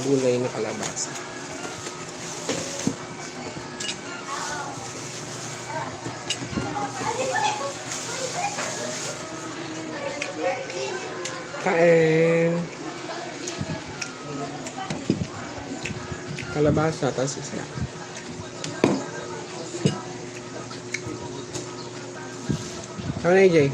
gulay na kalabasa. Kain. Kalabasa, tapos isda. Ano na, AJ?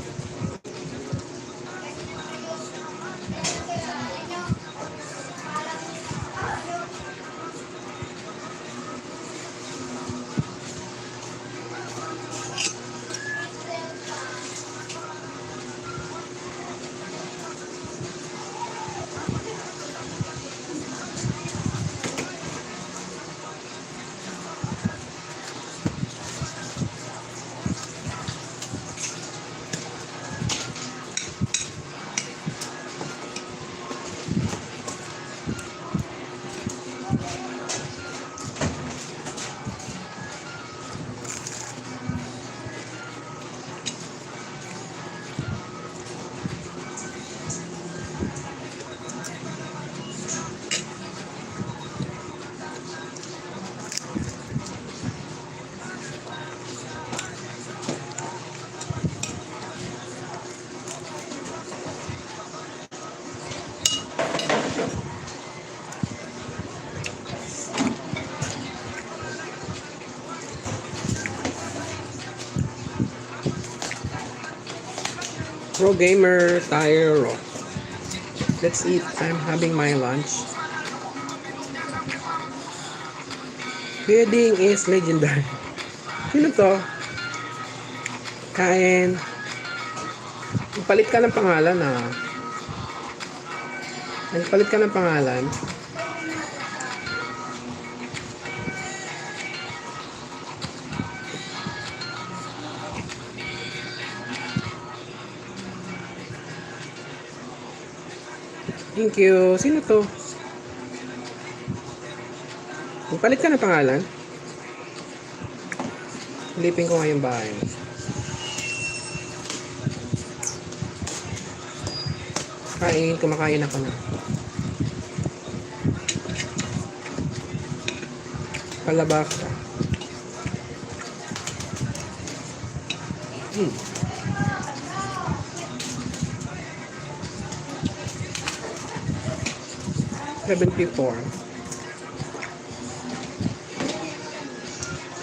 Pro gamer tayo. Let's eat. I'm having my lunch. Wedding is legendary. Sino to? Kain. Nagpalit ka ng pangalan ah. Nagpalit ka ng pangalan. Thank you. Sino to? Magpalit ka ng pangalan? Silipin ko nga yung bahay. Kain. Kumakain ako na. Kalabasa. Hmm. 74.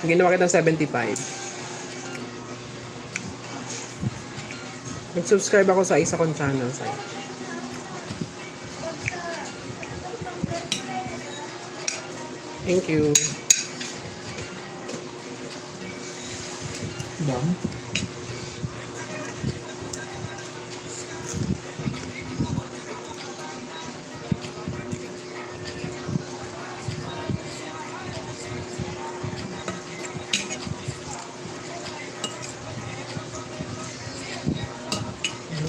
Ginawa kitang 75. Mag-subscribe ako sa isa kong channel sa'yo. Thank you. Done.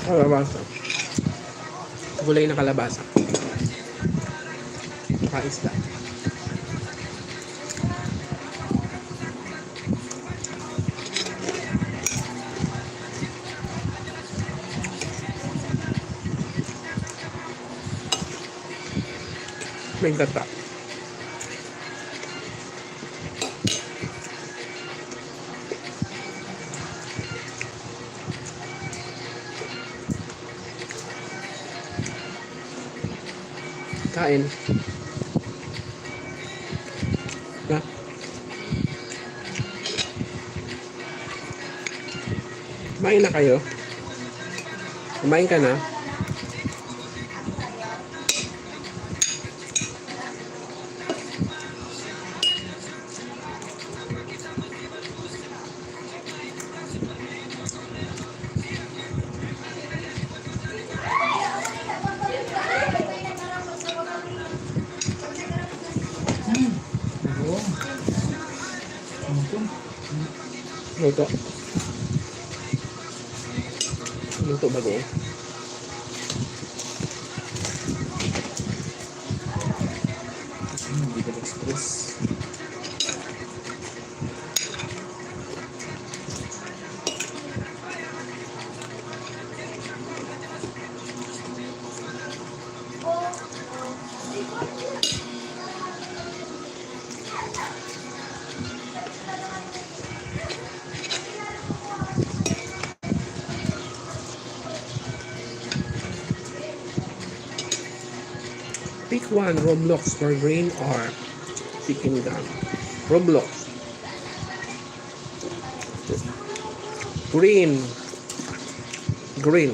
Kalabasa. Gulay na kalabasa. Kaisda. May gata. Kain. Na. Kumain na kayo? Kumain ka na? Luto. Luto bago. Hindi ka express. Pick one, Roblox for green or chicken gun. Roblox. Green. Green.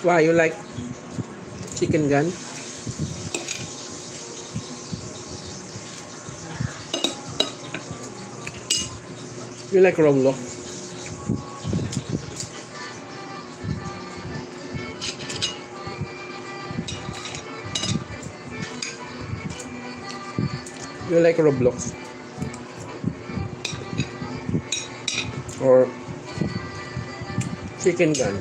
Why you like chicken gun? You like Roblox? You like Roblox? Or chicken gun?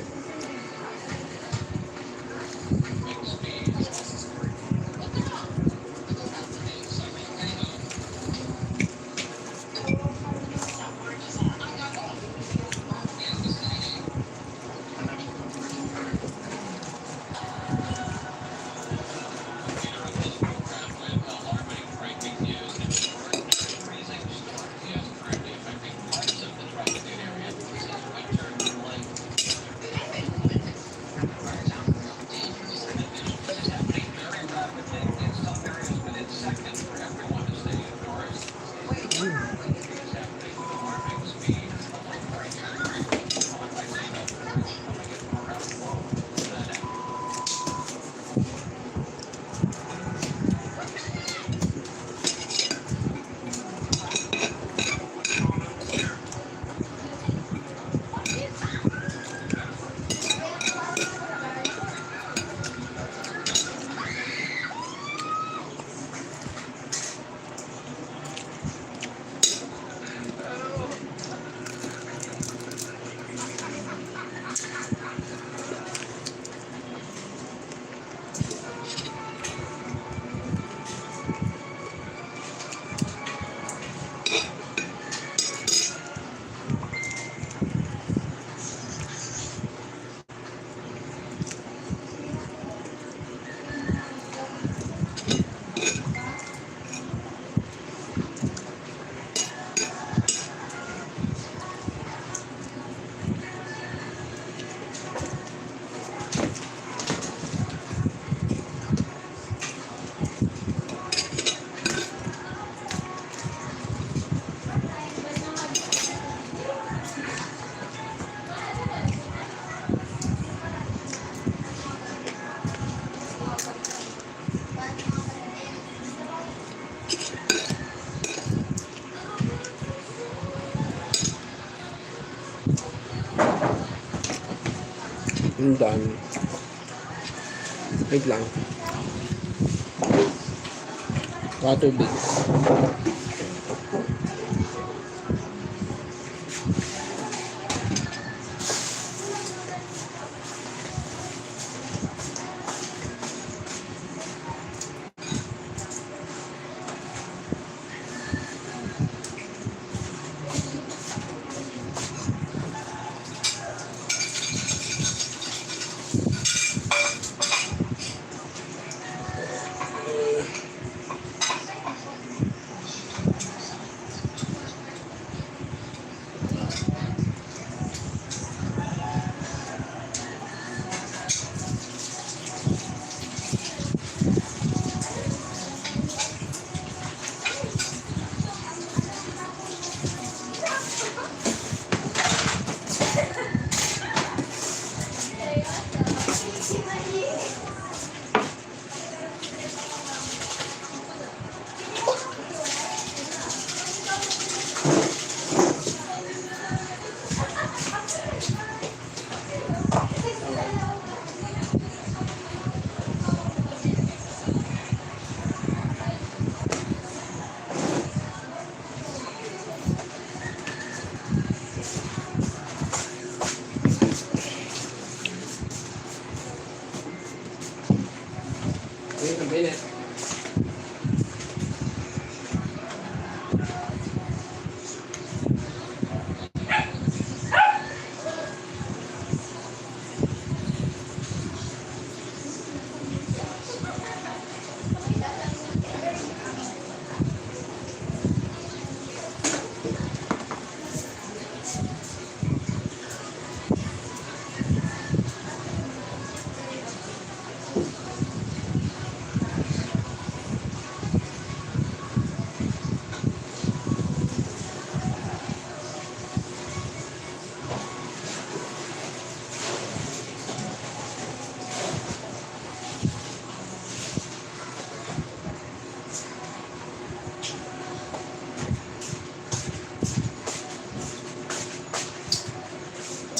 I'm done. Wait lang. Water big. Wait a minute.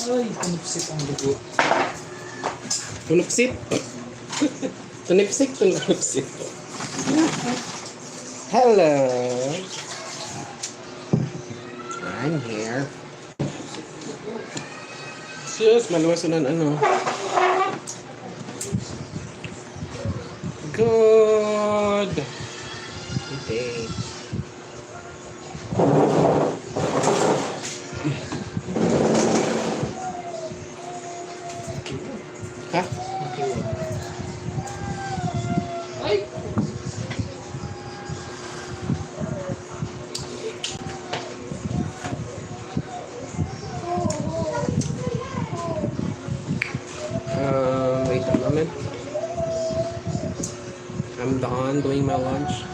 Ay, tunipsip ang dugo. Tunupsip. Tunipsip. Hello. I'm here. Sus, maluwasan ano. Good day. Ha? Ay! Wait a moment. I'm done doing my lunch.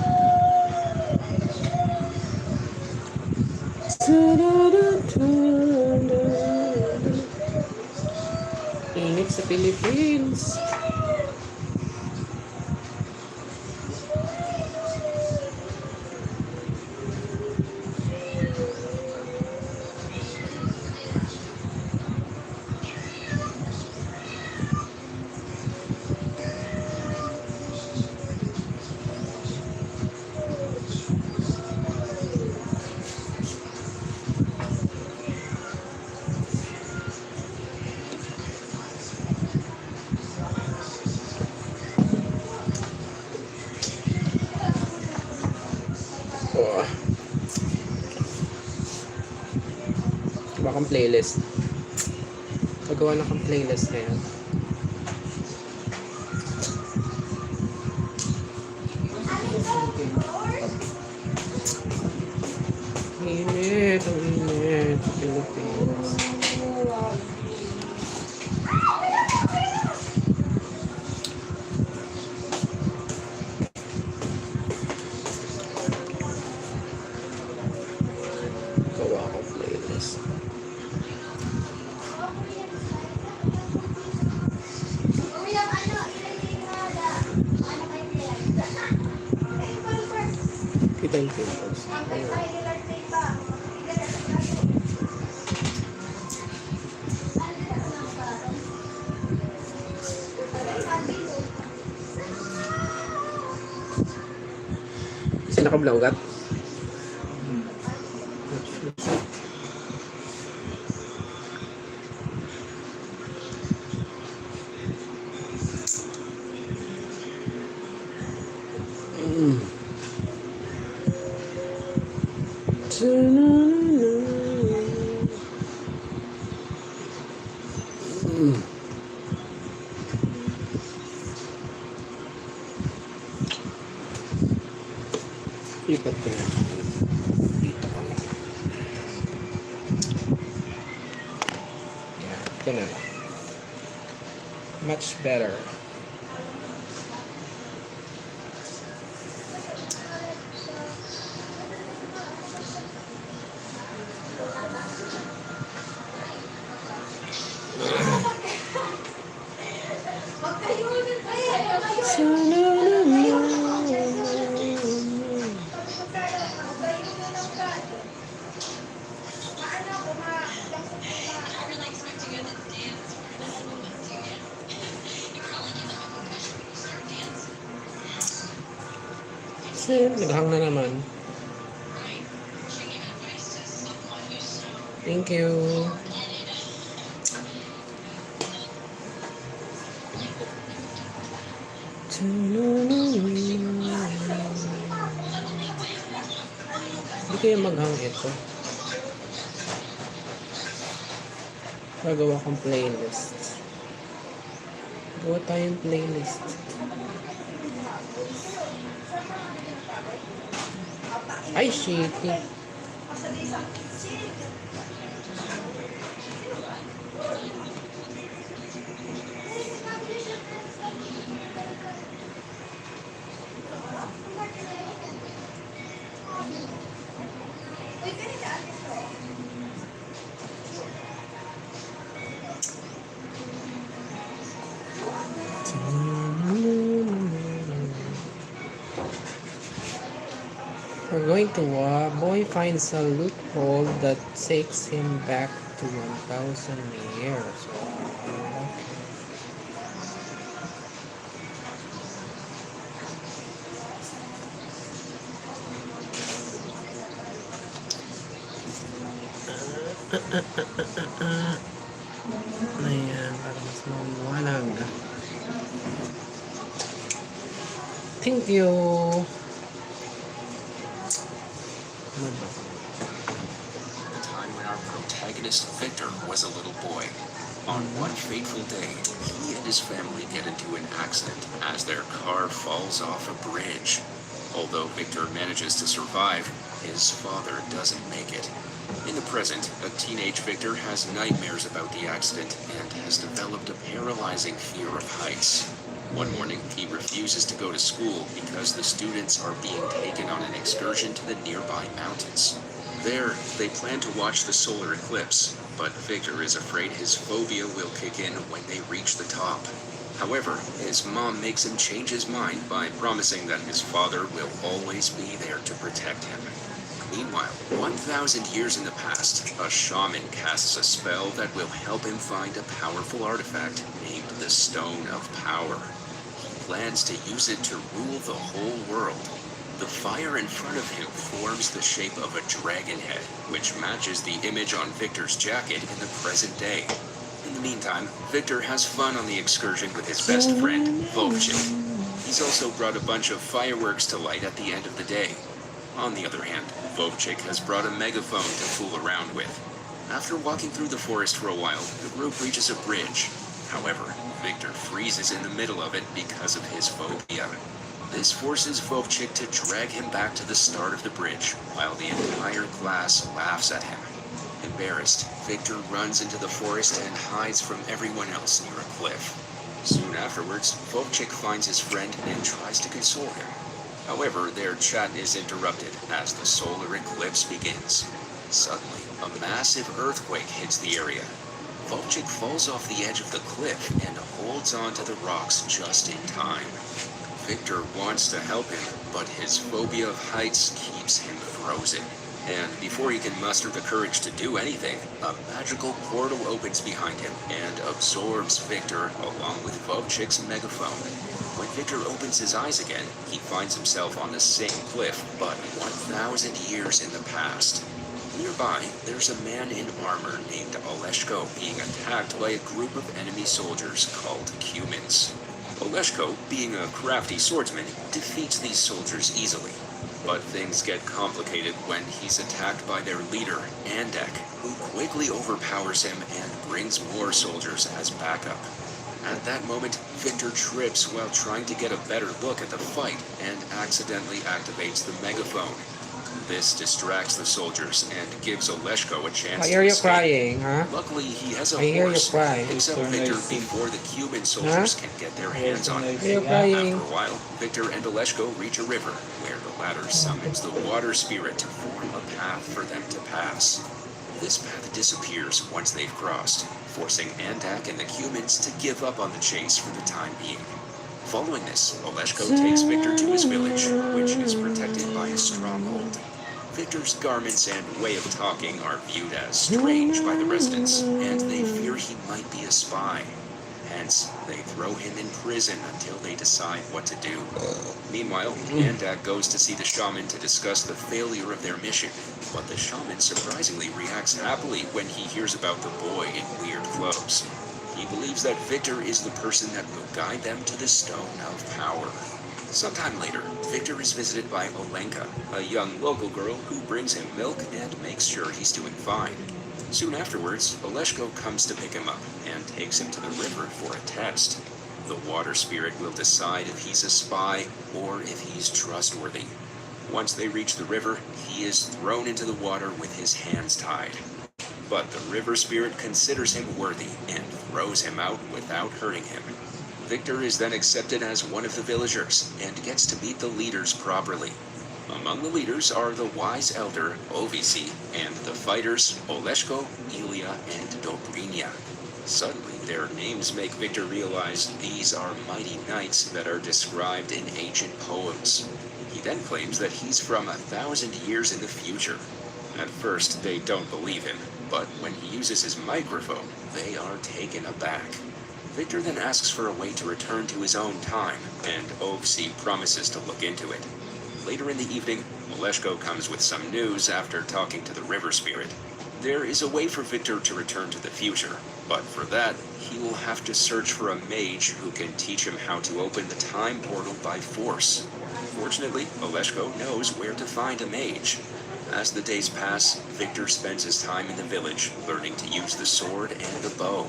Init sa Philippines. Oh. Bakang playlist. Pagawa na kang playlist na yan. Init, ang init sa Philippines. Gawa akong playlist. Kita yung pimples. Kasi nakablanggat. Ipat ko na. Dito kami. Yeah, ito na. Much better. Naghang na naman. Thank you. Hindi kaya maghang ito. Gagawa kong playlist. Gawa tayong playlist. Ay, shitty. We're going to boy finds a loophole that takes him back to 1,000 years. Wow. Ayan, para mas maliwanag. Thank you. Ano ba? The time when our protagonist Victor was a little boy. On one fateful day, he and his family get into an accident as their car falls off a bridge. Although Victor manages to survive, his father doesn't make it. In the present, a teenage Victor has nightmares about the accident and has developed a paralyzing fear of heights. One morning, he refuses to go to school because the students are being taken on an excursion to the nearby mountains. There, they plan to watch the solar eclipse, but Victor is afraid his phobia will kick in when they reach the top. However, his mom makes him change his mind by promising that his father will always be there to protect him. Meanwhile, 1,000 years in the past, a shaman casts a spell that will help him find a powerful artifact named the Stone of Power. He plans to use it to rule the whole world. The fire in front of him forms the shape of a dragon head, which matches the image on Victor's jacket in the present day. In the meantime, Victor has fun on the excursion with his best friend, Vovchik. He's also brought a bunch of fireworks to light at the end of the day. On the other hand, Vovchik has brought a megaphone to fool around with. After walking through the forest for a while, the group reaches a bridge. However, Victor freezes in the middle of it because of his phobia. This forces Vovchik to drag him back to the start of the bridge, while the entire class laughs at him. Embarrassed, Victor runs into the forest and hides from everyone else near a cliff. Soon afterwards, Vovchik finds his friend and tries to console him. However, their chat is interrupted as the solar eclipse begins. Suddenly, a massive earthquake hits the area. Vovchik falls off the edge of the cliff and holds on to the rocks just in time. Victor wants to help him, but his phobia of heights keeps him frozen. And before he can muster the courage to do anything, a magical portal opens behind him and absorbs Victor along with Vovchik's megaphone. When Victor opens his eyes again, he finds himself on the same cliff, but 1,000 years in the past. Nearby, there's a man in armor named Oleshko being attacked by a group of enemy soldiers called Cumans. Oleshko, being a crafty swordsman, defeats these soldiers easily. But things get complicated when he's attacked by their leader, Andek, who quickly overpowers him and brings more soldiers as backup. At that moment, Victor trips while trying to get a better look at the fight and accidentally activates the megaphone. This distracts the soldiers and gives Oleshko a chance I hear to you escape. crying, huh? Luckily, he has a I hear you horse, crying. picks up Victor before the Cuban soldiers can get their hands on him. I hear you After crying. a while, Victor and Oleshko reach a river, where the latter summons the water spirit to form a path for them to pass. This path disappears once they've crossed, forcing Andak and the Cumans to give up on the chase for the time being. Following this, Oleshko takes Victor to his village, which is protected by a stronghold. Victor's garments and way of talking are viewed as strange by the residents, and they fear he might be a spy. Hence, they throw him in prison until they decide what to do. Meanwhile, Andak goes to see the shaman to discuss the failure of their mission, but the shaman surprisingly reacts happily when he hears about the boy in weird clothes. He believes that Victor is the person that will guide them to the Stone of Power. Sometime later, Victor is visited by Olenka, a young local girl who brings him milk and makes sure he's doing fine. Soon afterwards, Oleshko comes to pick him up and takes him to the river for a test. The water spirit will decide if he's a spy or if he's trustworthy. Once they reach the river, he is thrown into the water with his hands tied. But the river spirit considers him worthy and throws him out without hurting him. Victor is then accepted as one of the villagers and gets to meet the leaders properly. Among the leaders are the wise elder, Ovisi, and the fighters, Oleshko, Ilya, and Dobrinya. Suddenly, their names make Victor realize these are mighty knights that are described in ancient poems. He then claims that he's from 1,000 years in the future. At first, they don't believe him, but when he uses his microphone, they are taken aback. Victor then asks for a way to return to his own time, and Ovsi promises to look into it. Later in the evening, Oleshko comes with some news after talking to the river spirit. There is a way for Victor to return to the future, but for that, he will have to search for a mage who can teach him how to open the time portal by force. Fortunately, Oleshko knows where to find a mage. As the days pass, Victor spends his time in the village, learning to use the sword and the bow.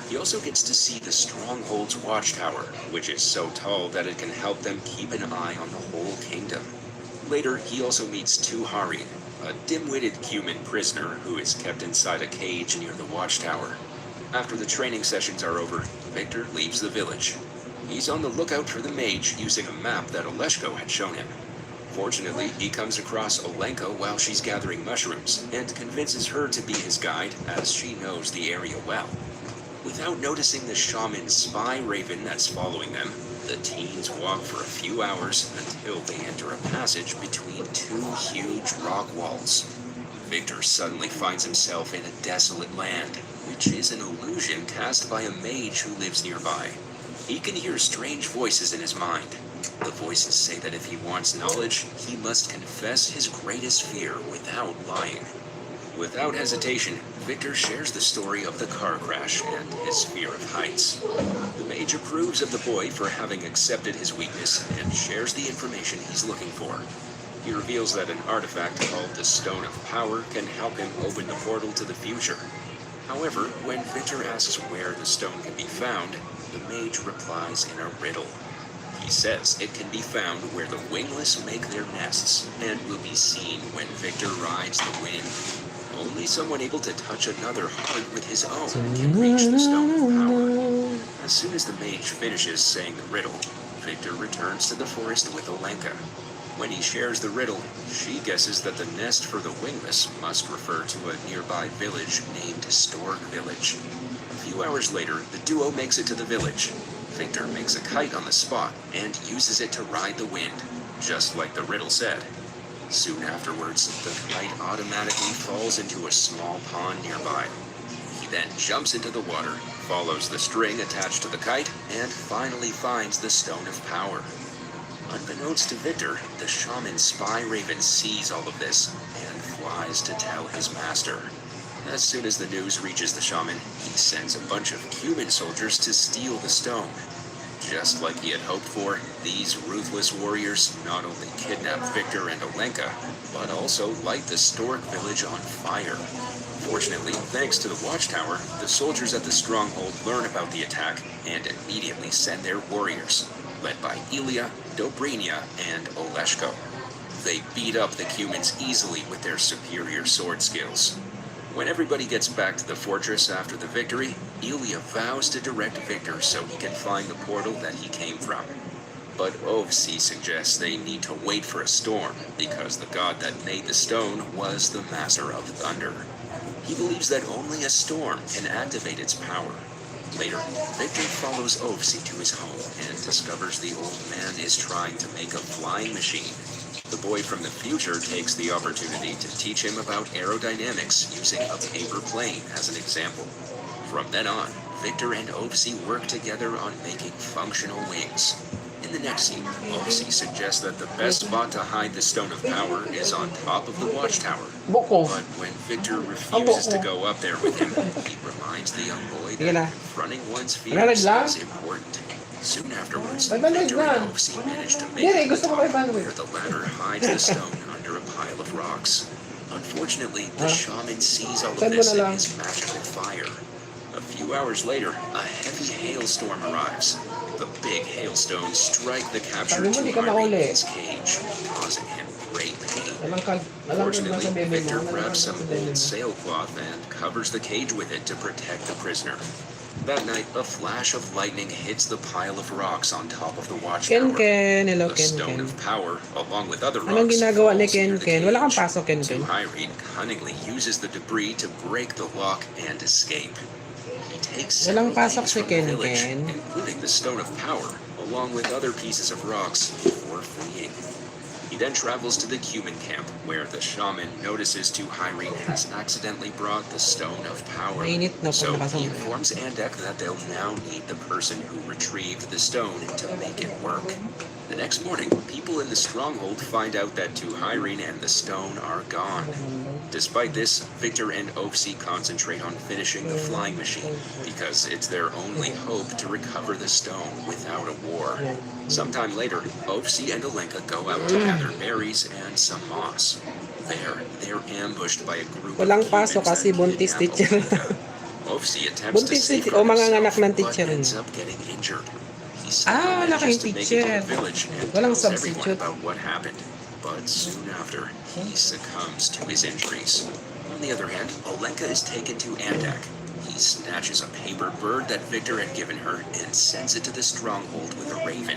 He also gets to see the stronghold's watchtower, which is so tall that it can help them keep an eye on the whole kingdom. Later, he also meets Tuharin, a dim-witted human prisoner who is kept inside a cage near the watchtower. After the training sessions are over, Victor leaves the village. He's on the lookout for the mage using a map that Oleshko had shown him. Fortunately, he comes across Olenka while she's gathering mushrooms, and convinces her to be his guide as she knows the area well. Without noticing the shaman's spy raven that's following them, the teens walk for a few hours until they enter a passage between two huge rock walls. Victor suddenly finds himself in a desolate land, which is an illusion cast by a mage who lives nearby. He can hear strange voices in his mind. The voices say that if he wants knowledge, he must confess his greatest fear without lying. Without hesitation, Victor shares the story of the car crash and his fear of heights. The mage approves of the boy for having accepted his weakness and shares the information he's looking for. He reveals that an artifact called the Stone of Power can help him open the portal to the future. However, when Victor asks where the stone can be found, the mage replies in a riddle. He says it can be found where the wingless make their nests and will be seen when Victor rides the wind. Only someone able to touch another heart with his own can reach the Stone of Power. As soon as the mage finishes saying the riddle, Victor returns to the forest with Olenka. When he shares the riddle, she guesses that the nest for the wingless must refer to a nearby village named Stork Village. A few hours later, the duo makes it to the village. Victor makes a kite on the spot and uses it to ride the wind, just like the riddle said. Soon afterwards, the kite automatically falls into a small pond nearby. He then jumps into the water, follows the string attached to the kite, and finally finds the Stone of Power. Unbeknownst to Victor, the shaman spy raven sees all of this and flies to tell his master. As soon as the news reaches the shaman, he sends a bunch of human soldiers to steal the stone. Just like he had hoped for, these ruthless warriors not only kidnap Victor and Olenka, but also light the Stork village on fire. Fortunately, thanks to the watchtower, the soldiers at the stronghold learn about the attack and immediately send their warriors, led by Ilya, Dobrina, and Oleshko. They beat up the humans easily with their superior sword skills. When everybody gets back to the fortress after the victory, Ilya vows to direct Victor so he can find the portal that he came from. But Ovsi suggests they need to wait for a storm, because the god that made the stone was the Master of Thunder. He believes that only a storm can activate its power. Later, Victor follows Ovsi to his home and discovers the old man is trying to make a flying machine. The boy from the future takes the opportunity to teach him about aerodynamics using a paper plane as an example. From then on, Victor and Ovsi work together on making functional wings. In the next scene, Ovsi suggests that the best spot to hide the Stone of Power is on top of the watchtower. But when Victor refuses to go up there with him, he reminds the young boy that confronting one's fears is important. Soon afterwards, Victor and Ovsi manage to make it to the top, where the latter hides the stone under a pile of rocks. Unfortunately, the shaman sees all of this in his magical fire. A few hours later, a heavy hailstorm arrives. The big hailstones strike the captured Tuharin in his cage, causing him great pain. Fortunately, Victor grabs some old sailcloth and covers the cage with it to protect the prisoner. That night, a flash of lightning hits the pile of rocks on top of the watchtower. Hello, The Stone of Power, along with other Anong rocks, ginagawa ni falls near the Ken? Wala kang cage. pasok, Ken. Tuharin cunningly uses the debris to break the lock and escape. He takes several Walang pasok things si from the Ken, village, including the Stone of Power, along with other pieces of rocks, before fleeing. He then travels to the human camp, where the shaman notices Tuhaireen has accidentally brought the Stone of Power. Mainit na pag So he nakasama. informs Andek that they'll now need the person who retrieved the stone to make it work. The next morning, people in the stronghold find out that Tuhaireen and the stone are gone. Despite this, Victor and Ofsi concentrate on finishing the flying machine, because it's their only hope to recover the stone without a war. Sometime later, Ofsi and Alenka go out to gather berries and some moss. There, they're ambushed by a group Walang of pasok humans kasi that buntis kidnap teacher. Alenka. Ofsi attempts to Buntis save teacher. her O, mga himself, anak ng but teacher ends niya. up getting injured. He Ah, somehow wala manages kayong to make it to teacher. the village and Walang tells everyone substitute. about what happened. But soon after, he succumbs to his injuries. On the other hand, Alenka is taken to Andak. He snatches a paper bird that Victor had given her and sends it to the stronghold with a raven.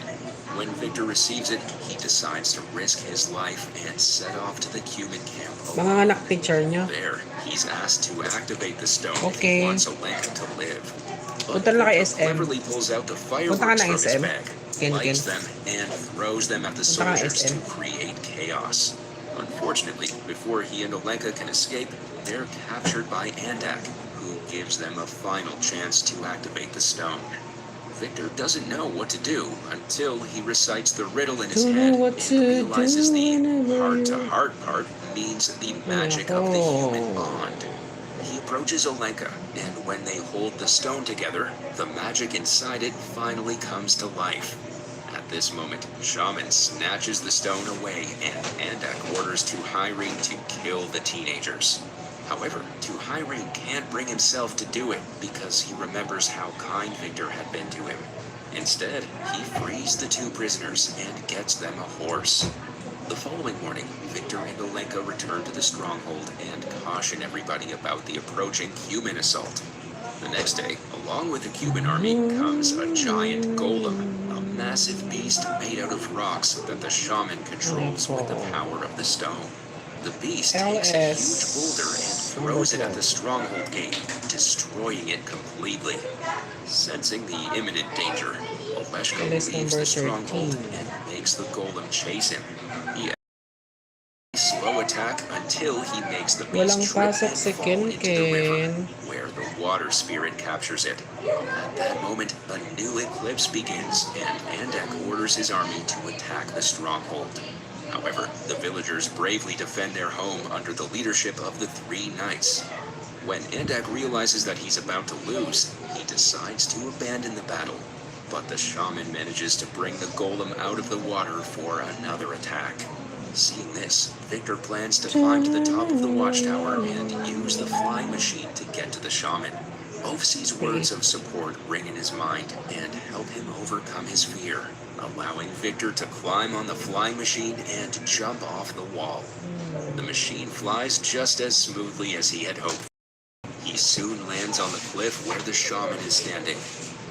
When Victor receives it, he decides to risk his life and set off to the human camp Mga alone. anak teacher niya. There, he's asked to activate the stone if Okay. he wants Alenka to live. But Punta na kay Victor SM. cleverly pulls out the Punta ka fireworks na from his SM. bag, Ken. lights them, and throws them at the Punta ka na soldiers to SM. create chaos. Unfortunately, before he and Alenka can escape, they're captured by Andak, who gives them a final chance to activate the stone. Victor doesn't know what to do until he recites the riddle in his Don't head know what and to realizes do the whenever heart-to-heart part means the magic of the human bond. He approaches Alenka, and when they hold the stone together, the magic inside it finally comes to life. At this moment, Shaman snatches the stone away, and Andak orders Tuhaireen to kill the teenagers. However, Tuhaireen can't bring himself to do it because he remembers how kind Victor had been to him. Instead, he frees the two prisoners and gets them a horse. The following morning, Victor and Alenka return to the stronghold and caution everybody about the approaching human assault. The next day, along with the Cuban army, comes a giant golem, a massive beast made out of rocks that the shaman controls with the power of the stone. The beast takes a huge boulder and throws it at the stronghold gate, destroying it completely. Sensing the imminent danger, Oleshko Lelis leaves number the stronghold 13. and makes the golem chase him. He slow attack until he makes the beast Walang trip pasok and si fall Ken into the river, Ken. where the water spirit captures it. At that moment, a new eclipse begins, and Andak orders his army to attack the stronghold. However, the villagers bravely defend their home under the leadership of the three knights. When Andak realizes that he's about to lose, he decides to abandon the battle. But the shaman manages to bring the golem out of the water for another attack. Seeing this, Victor plans to climb to the top of the watchtower and use the flying machine to get to the shaman. Ofsi's words of support ring in his mind and help him overcome his fear, allowing Victor to climb on the flying machine and jump off the wall. The machine flies just as smoothly as he had hoped. He soon lands on the cliff where the shaman is standing.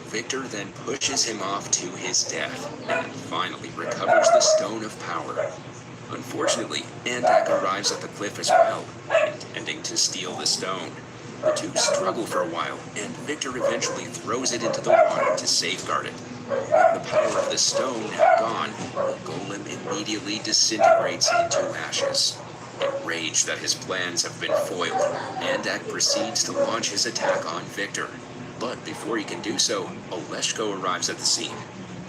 Victor then pushes him off to his death and finally recovers the Stone of Power. Unfortunately, Andak arrives at the cliff as well, intending to steal the stone. The two struggle for a while, and Victor eventually throws it into the water to safeguard it. With the power of the stone now gone, the golem immediately disintegrates into ashes. Enraged that his plans have been foiled, Andak proceeds to launch his attack on Victor. But before he can do so, Oleshko arrives at the scene.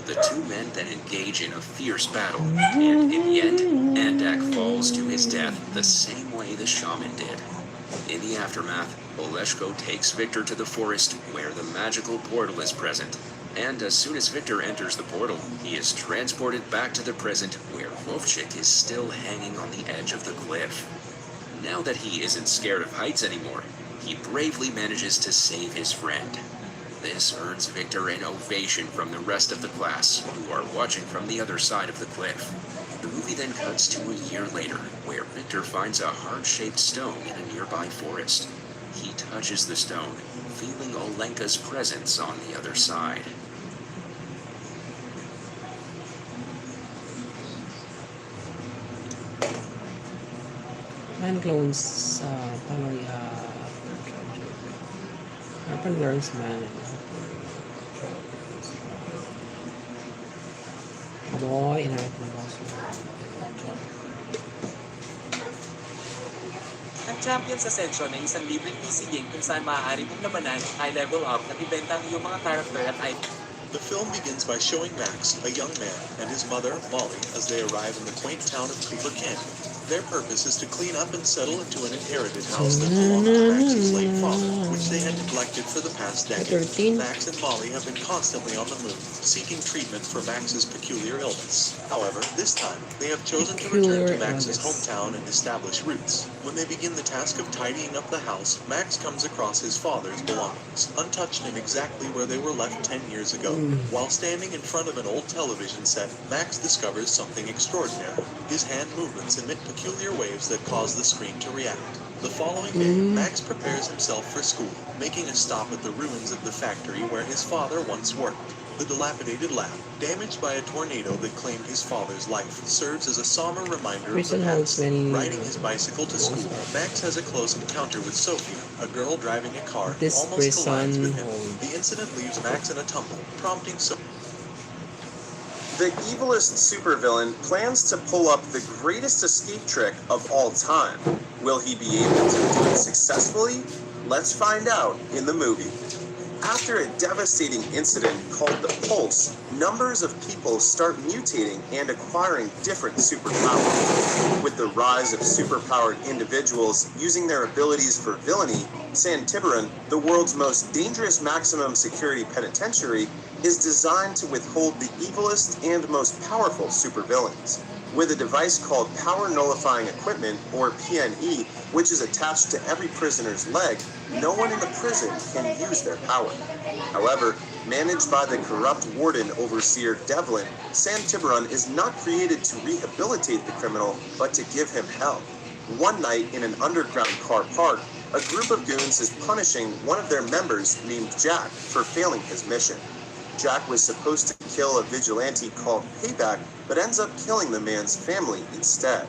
The two men then engage in a fierce battle, and in the end, Andak falls to his death the same way the shaman did. In the aftermath, Oleshko takes Victor to the forest where the magical portal is present, and as soon as Victor enters the portal, he is transported back to the present where Vovchik is still hanging on the edge of the cliff. Now that he isn't scared of heights anymore, he bravely manages to save his friend. This earns Victor an ovation from the rest of the class, who are watching from the other side of the cliff. The movie then cuts to a year later, where Victor finds a heart-shaped stone in a nearby forest. He touches the stone, feeling Olenka's presence on the other side. Man clones sa Urban learns man. Boy, inaayos na boss. Ang Champions Ascension ay isang libreng PC game kung saan maaari mong labanan, high-level up at ibenta ang iyong mga character at item. The film begins by showing Max, a young man, and his mother, Molly, as they arrive in the quaint town of Cooper Canyon. Their purpose is to clean up and settle into an inherited house that belonged to Max's late father, which they had neglected for the past decade. 13. Max and Molly have been constantly on the move, seeking treatment for Max's peculiar illness. However, this time, they have chosen to return to Max's hometown and establish roots. When they begin the task of tidying up the house, Max comes across his father's belongings, untouched and exactly where they were left 10 years ago. While standing in front of an old television set, Max discovers something extraordinary. His hand movements emit peculiar waves that cause the screen to react. The following day, Max prepares himself for school, making a stop at the ruins of the factory where his father once worked. The dilapidated lab, damaged by a tornado that claimed his father's life, serves as a somber reminder of the Prison holds past. many Riding his bicycle to school, Max has a close encounter with Sophia, a girl driving a car, This almost collides prison with him. hold. The incident leaves Max in a tumble, prompting Sophia. The evilest supervillain plans to pull up the greatest escape trick of all time. Will he be able to do it successfully? Let's find out in the movie. After a devastating incident called the Pulse, numbers of people start mutating and acquiring different superpowers. With the rise of superpowered individuals using their abilities for villainy, San Tiburon, the world's most dangerous maximum security penitentiary, is designed to withhold the evilest and most powerful supervillains. With a device called Power Nullifying Equipment, or PNE, which is attached to every prisoner's leg, no one in the prison can use their power. However, managed by the corrupt warden overseer Devlin, San Tiburon is not created to rehabilitate the criminal, but to give him hell. One night in an underground car park, a group of goons is punishing one of their members named Jack for failing his mission. Jack was supposed to kill a vigilante called Payback, but ends up killing the man's family instead.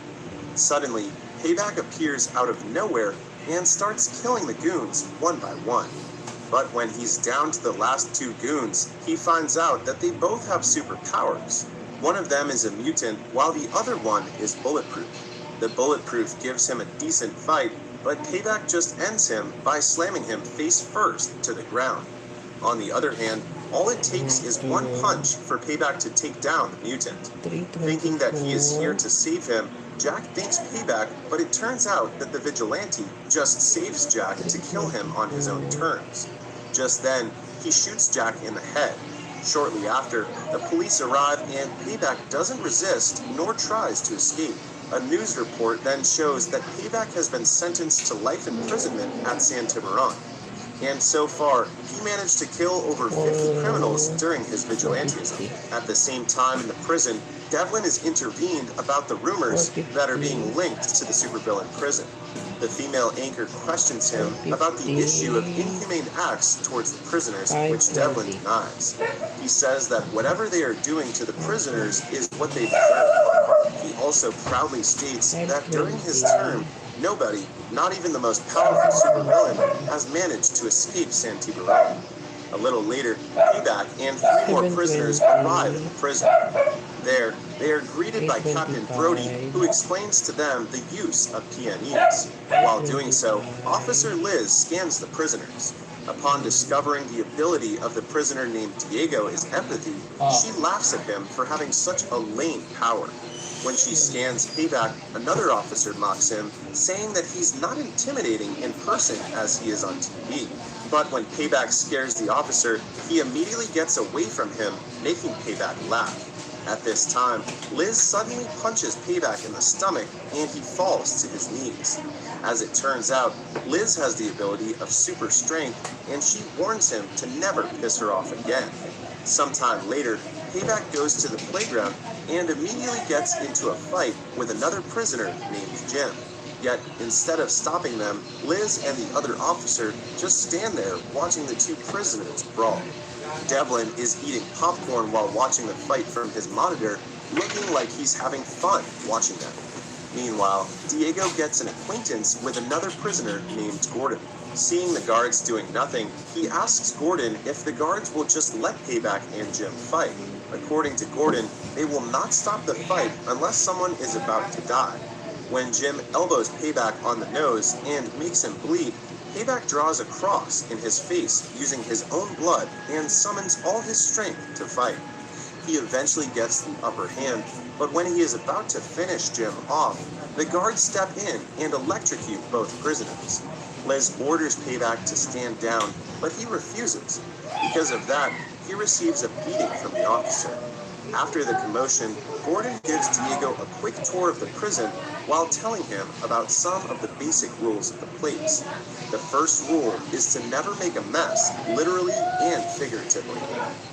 Suddenly, Payback appears out of nowhere and starts killing the goons one by one. But when he's down to the last two goons, he finds out that they both have superpowers. One of them is a mutant, while the other one is bulletproof. The bulletproof gives him a decent fight, but Payback just ends him by slamming him face first to the ground. On the other hand, all it takes is one punch for Payback to take down the mutant. Thinking that he is here to save him, Jack thanks Payback, but it turns out that the vigilante just saves Jack to kill him on his own terms. Just then, he shoots Jack in the head. Shortly after, the police arrive and Payback doesn't resist nor tries to escape. A news report then shows that Payback has been sentenced to life imprisonment at San Tiburon. And so far, he managed to kill over 50 criminals during his vigilantism. At the same time in the prison, Devlin is intervened about the rumors that are being linked to the supervillain prison. The female anchor questions him about the issue of inhumane acts towards the prisoners, which Devlin denies. He says that whatever they are doing to the prisoners is what they deserve. He also proudly states that during his term, nobody, not even the most powerful supervillain, has managed to escape San Tiburon. A little later, Payback and 3 more prisoners arrive in the prison. There, they are greeted by Captain Brody, who explains to them the use of PNEs. While doing so, Officer Liz scans the prisoners. Upon discovering the ability of the prisoner named Diego is empathy, she laughs at him for having such a lame power. When she scans Payback, another officer mocks him, saying that he's not intimidating in person as he is on TV. But when Payback scares the officer, he immediately gets away from him, making Payback laugh. At this time, Liz suddenly punches Payback in the stomach and he falls to his knees. As it turns out, Liz has the ability of super strength and she warns him to never piss her off again. Sometime later, Payback goes to the playground and immediately gets into a fight with another prisoner named Jim. Yet, instead of stopping them, Liz and the other officer just stand there watching the 2 prisoners brawl. Devlin is eating popcorn while watching the fight from his monitor, looking like he's having fun watching them. Meanwhile, Diego gets an acquaintance with another prisoner named Gordon. Seeing the guards doing nothing, he asks Gordon if the guards will just let Payback and Jim fight. According to Gordon, they will not stop the fight unless someone is about to die. When Jim elbows Payback on the nose and makes him bleed, Payback draws a cross in his face using his own blood and summons all his strength to fight. He eventually gets the upper hand, but when he is about to finish Jim off, the guards step in and electrocute both prisoners. Liz orders Payback to stand down, but he refuses. Because of that, he receives a beating from the officer. After the commotion, Gordon gives Diego a quick tour of the prison while telling him about some of the basic rules of the place. The first rule is to never make a mess, literally and figuratively.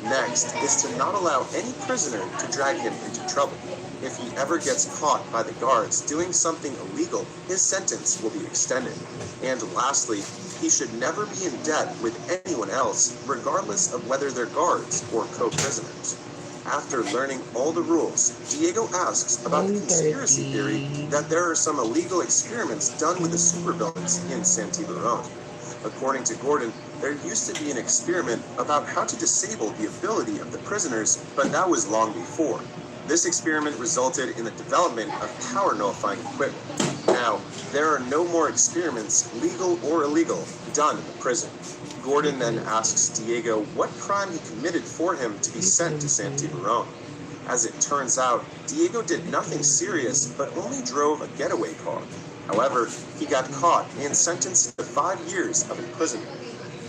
Next is to not allow any prisoner to drag him into trouble. If he ever gets caught by the guards doing something illegal, his sentence will be extended. And lastly, he should never be in debt with anyone else, regardless of whether they're guards or co-prisoners. After learning all the rules, Diego asks about the conspiracy theory that there are some illegal experiments done with the supervillains in San Tiburon. According to Gordon, there used to be an experiment about how to disable the ability of the prisoners, but that was long before. This experiment resulted in the development of power nullifying equipment. Now, there are no more experiments, legal or illegal, done in the prison. Gordon then asks Diego what crime he committed for him to be sent to San Tiburon. As it turns out, Diego did nothing serious, but only drove a getaway car. However, he got caught and sentenced to 5 years of imprisonment.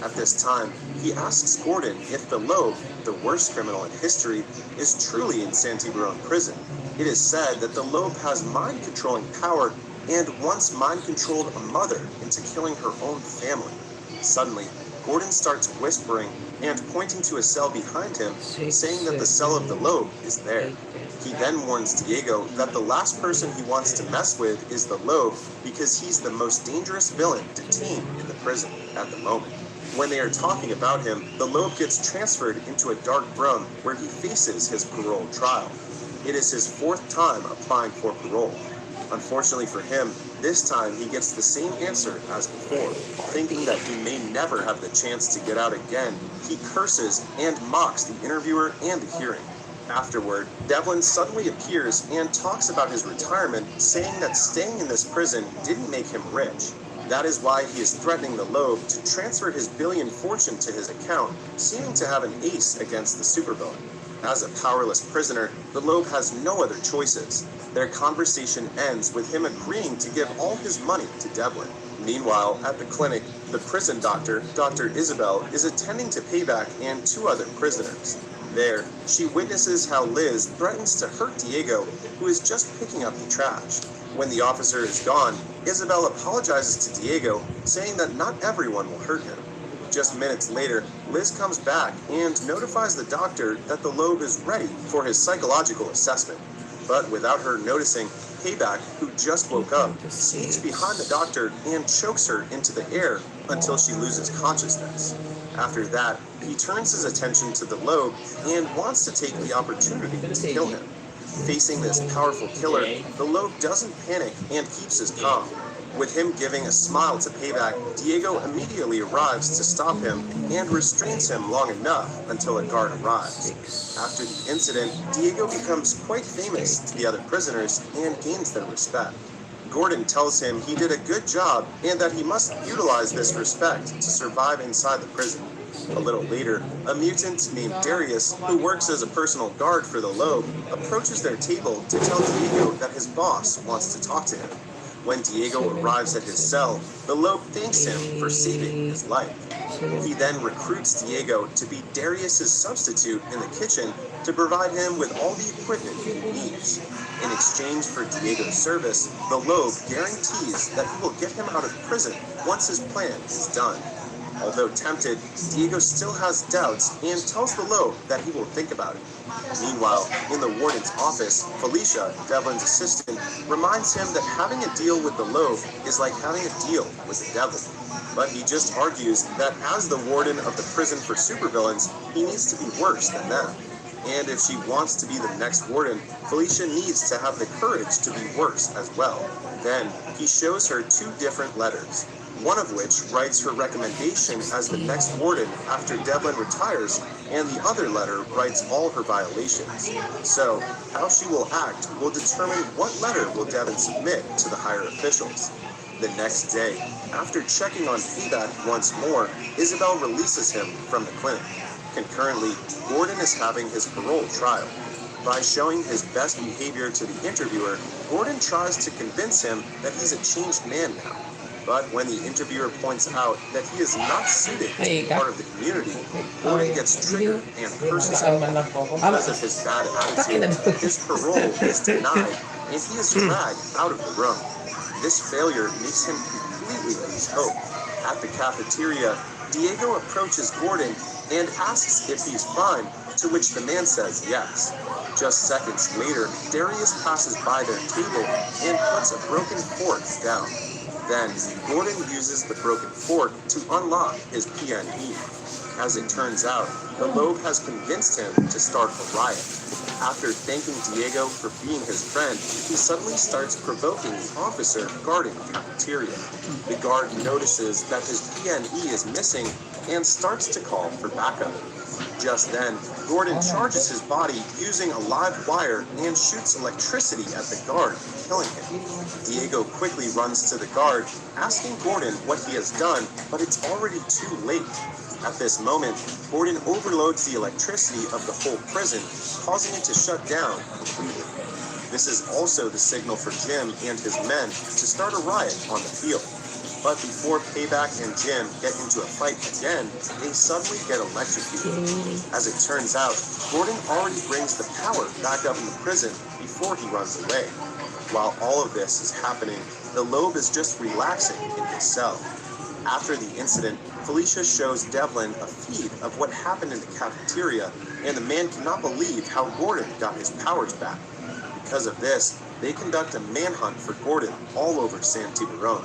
At this time, he asks Gordon if the Lobe, the worst criminal in history, is truly in San Tiburon prison. It is said that the Lobe has mind-controlling power and once mind-controlled a mother into killing her own family. Suddenly, Gordon starts whispering and pointing to a cell behind him, saying that the cell of the Lobe is there. He then warns Diego that the last person he wants to mess with is the Lobe because he's the most dangerous villain detained in the prison at the moment. When they are talking about him, the Lobe gets transferred into a dark room where he faces his parole trial. It is his 4th time applying for parole. Unfortunately for him, this time he gets the same answer as before. Thinking that he may never have the chance to get out again, he curses and mocks the interviewer and the hearing. Afterward, Devlin suddenly appears and talks about his retirement, saying that staying in this prison didn't make him rich. That is why he is threatening the Lobe to transfer his billion fortune to his account, seeming to have an ace against the supervillain. As a powerless prisoner, the Lobe has no other choices. Their conversation ends with him agreeing to give all his money to Devlin. Meanwhile, at the clinic, the prison doctor, Dr. Isabel, is attending to Payback and 2 other prisoners. There, she witnesses how Liz threatens to hurt Diego, who is just picking up the trash. When the officer is gone, Isabel apologizes to Diego, saying that not everyone will hurt him. Just minutes later, Liz comes back and notifies the doctor that the Lobe is ready for his psychological assessment. But without her noticing, Payback, who just woke up, sneaks behind the doctor and chokes her into the air until she loses consciousness. After that, he turns his attention to the Lobe and wants to take the opportunity to kill him. Facing this powerful killer, the Lobe doesn't panic and keeps his calm. With him giving a smile to Payback, Diego immediately arrives to stop him and restrains him long enough until a guard arrives. After the incident, Diego becomes quite famous to the other prisoners and gains their respect. Gordon tells him he did a good job and that he must utilize this respect to survive inside the prison. A little later, a mutant named Darius, who works as a personal guard for the Lobe, approaches their table to tell Diego that his boss wants to talk to him. When Diego arrives at his cell, the Lobe thanks him for saving his life. He then recruits Diego to be Darius's substitute in the kitchen to provide him with all the equipment he needs. In exchange for Diego's service, the Lobe guarantees that he will get him out of prison once his plan is done. Although tempted, Diego still has doubts and tells the Lobe that he will think about it. Meanwhile, in the warden's office, Felicia, Devlin's assistant, reminds him that having a deal with the Lobe is like having a deal with the devil. But he just argues that as the warden of the prison for supervillains, he needs to be worse than them. And if she wants to be the next warden, Felicia needs to have the courage to be worse as well. Then, he shows her 2 different letters, one of which writes her recommendation as the next warden after Devlin retires, and the other letter writes all her violations. So, how she will act will determine what letter will Devon submit to the higher officials. The next day, after checking on Payback once more, Isabel releases him from the clinic. Concurrently, Gordon is having his parole trial. By showing his best behavior to the interviewer, Gordon tries to convince him that he's a changed man now. But when the interviewer points out that he is not suited to be part of the community, Gordon gets triggered and curses him. Because of his bad attitude, his parole is denied and he is dragged out of the room. This failure makes him completely lose hope. At the cafeteria, Diego approaches Gordon and asks if he's fine, to which the man says yes. Just seconds later, Darius passes by their table and puts a broken fork down. Then, Gordon uses the broken fork to unlock his PNE. As it turns out, the Lobe has convinced him to start a riot. After thanking Diego for being his friend, he suddenly starts provoking the officer guarding the cafeteria. The guard notices that his PNE is missing and starts to call for backup. Just then, Gordon charges his body using a live wire and shoots electricity at the guard, killing him. Diego quickly runs to the guard, asking Gordon what he has done, but it's already too late. At this moment, Gordon overloads the electricity of the whole prison, causing it to shut down completely. This is also the signal for Jim and his men to start a riot on the field. But before Payback and Jim get into a fight again, they suddenly get electrocuted. As it turns out, Gordon already brings the power back up in the prison before he runs away. While all of this is happening, the Lobe is just relaxing in his cell. After the incident, Felicia shows Devlin a feed of what happened in the cafeteria, and the man cannot believe how Gordon got his powers back. Because of this, they conduct a manhunt for Gordon all over San Tiburon.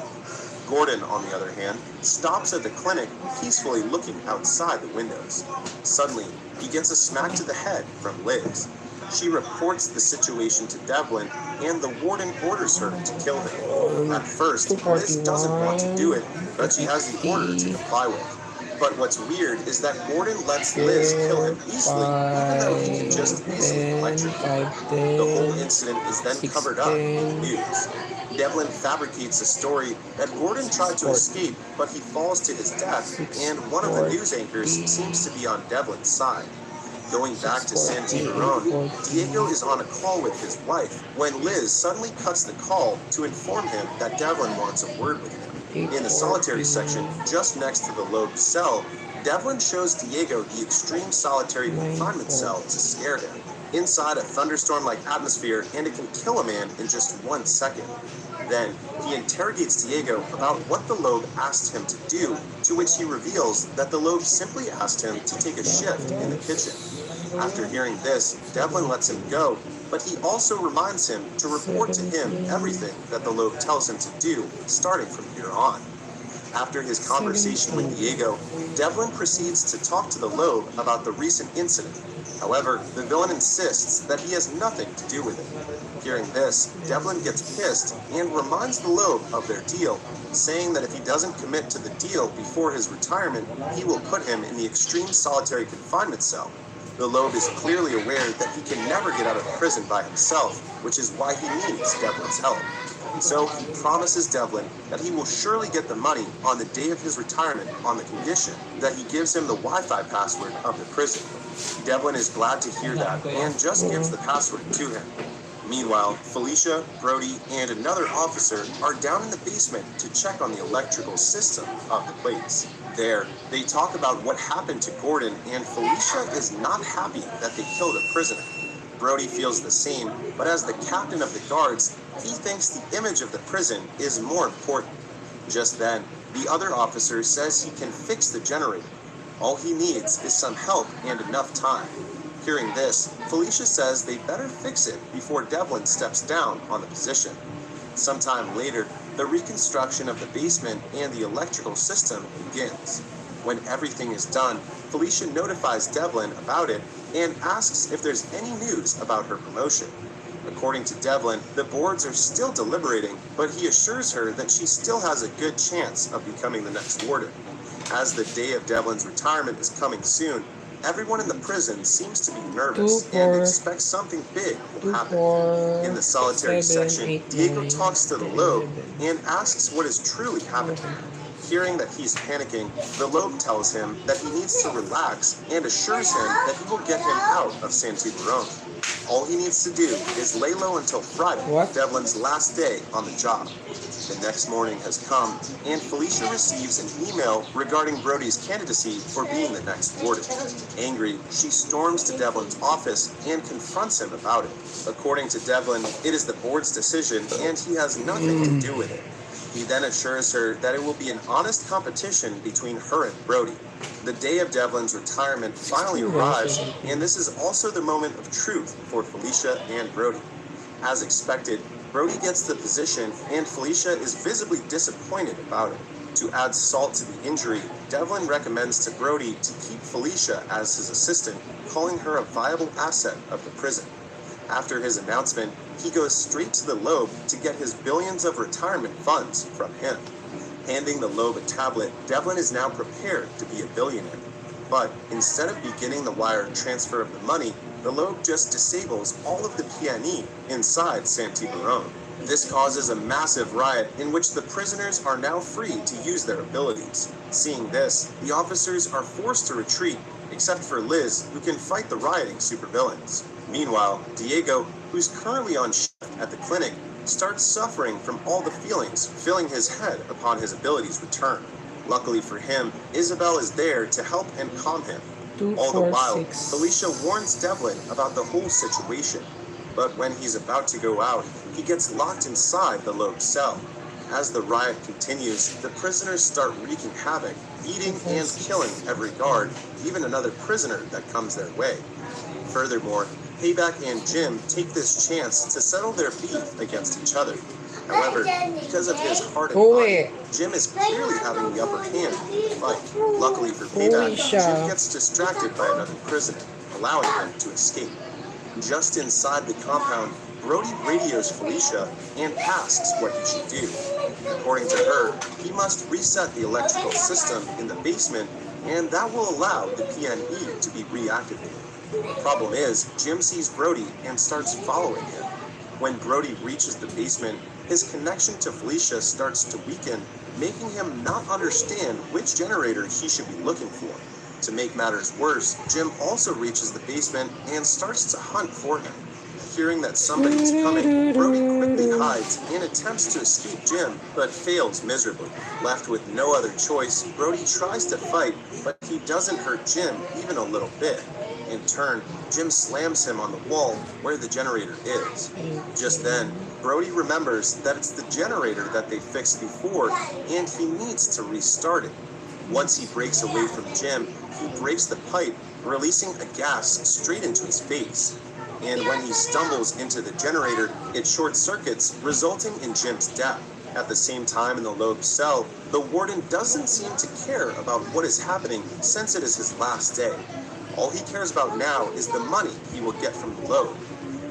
Gordon, on the other hand, stops at the clinic, peacefully looking outside the windows. Suddenly, he gets a smack to the head from Liz. She reports the situation to Devlin, and the warden orders her to kill him. At first, Liz doesn't want to do it, but she has the order to comply with. But what's weird is that Gordon lets Liz kill him easily, even though he can just easily electrocute him. The whole incident is then covered up in the news. Devlin fabricates a story that Gordon tried to escape, but he falls to his death, and one of the news anchors seems to be on Devlin's side. Going back to San Tiburon, Diego is on a call with his wife when Liz suddenly cuts the call to inform him that Devlin wants a word with him. In the solitary section, just next to the Lobe cell, Devlin shows Diego the extreme solitary confinement cell to scare him. Inside a thunderstorm-like atmosphere, and it can kill a man in just 1 second. Then, he interrogates Diego about what the Lobe asked him to do, to which he reveals that the Lobe simply asked him to take a shift in the kitchen. After hearing this, Devlin lets him go, but he also reminds him to report to him everything that the Lobe tells him to do, starting from here on. After his conversation with Diego, Devlin proceeds to talk to the Lobe about the recent incident. However, the villain insists that he has nothing to do with it. Hearing this, Devlin gets pissed and reminds the Lobe of their deal, saying that if he doesn't commit to the deal before his retirement, he will put him in the extreme solitary confinement cell. The Lobe is clearly aware that he can never get out of prison by himself, which is why he needs Devlin's help. So he promises Devlin that he will surely get the money on the day of his retirement on the condition that he gives him the Wi-Fi password of the prison. Devlin is glad to hear that and just gives the password to him. Meanwhile, Felicia, Brody, and another officer are down in the basement to check on the electrical system of the place. There, they talk about what happened to Gordon, and Felicia is not happy that they killed a prisoner. Brody feels the same, but as the captain of the guards, he thinks the image of the prison is more important. Just then, the other officer says he can fix the generator. All he needs is some help and enough time. Hearing this, Felicia says they better fix it before Devlin steps down on the position. Sometime later, the reconstruction of the basement and the electrical system begins. When everything is done, Felicia notifies Devlin about it and asks if there's any news about her promotion. According to Devlin, the boards are still deliberating, but he assures her that she still has a good chance of becoming the next warden. As the day of Devlin's retirement is coming soon, everyone in the prison seems to be nervous and expects something big will happen. In the solitary section, Diego talks to the Lobe and asks what is truly happening. Hearing that he's panicking, the Lobe tells him that he needs to relax and assures him that he will get him out of San Tiburon. All he needs to do is lay low until Friday, Devlin's last day on the job. The next morning has come, and Felicia receives an email regarding Brody's candidacy for being the next warden. Angry, she storms to Devlin's office and confronts him about it. According to Devlin, it is the board's decision, and he has nothing to do with it. He then assures her that it will be an honest competition between her and Brody. The day of Devlin's retirement finally arrives, and this is also the moment of truth for Felicia and Brody. As expected, Brody gets the position, and Felicia is visibly disappointed about it. To add salt to the injury, Devlin recommends to Brody to keep Felicia as his assistant, calling her a viable asset of the prison. After his announcement, he goes straight to the Lobe to get his billions of retirement funds from him. Handing the Lobe a tablet, Devlin is now prepared to be a billionaire. But instead of beginning the wire transfer of the money, the Lobe just disables all of the PNE inside San Tiburon. This causes a massive riot in which the prisoners are now free to use their abilities. Seeing this, the officers are forced to retreat, except for Liz, who can fight the rioting supervillains. Meanwhile, Diego, who's currently on shift at the clinic, starts suffering from all the feelings filling his head upon his abilities' return. Luckily for him, Isabel is there to help and calm him. All the while, Felicia warns Devlin about the whole situation. But when he's about to go out, he gets locked inside the Lobe cell. As the riot continues, the prisoners start wreaking havoc, beating and killing every guard, even another prisoner that comes their way. Furthermore, Payback and Jim take this chance to settle their beef against each other. However, because of his heart and mind, Jim is clearly having the upper hand in the fight. Luckily for Payback, Jim gets distracted by another prisoner, allowing him to escape. Just inside the compound, Brody radios Felicia and asks what he should do. According to her, he must reset the electrical system in the basement, and that will allow the PNE to be reactivated. The problem is, Jim sees Brody and starts following him. When Brody reaches the basement, his connection to Felicia starts to weaken, making him not understand which generator he should be looking for. To make matters worse, Jim also reaches the basement and starts to hunt for him. Hearing that somebody is coming, Brody quickly hides and attempts to escape Jim, but fails miserably. Left with no other choice, Brody tries to fight, but he doesn't hurt Jim even a little bit. In turn, Jim slams him on the wall where the generator is. Just then, Brody remembers that it's the generator that they fixed before, and he needs to restart it. Once he breaks away from Jim, he breaks the pipe, releasing a gas straight into his face. And when he stumbles into the generator, it short circuits, resulting in Jim's death. At the same time in the Lobe cell, the warden doesn't seem to care about what is happening since it is his last day. All he cares about now is the money he will get from the Lobe.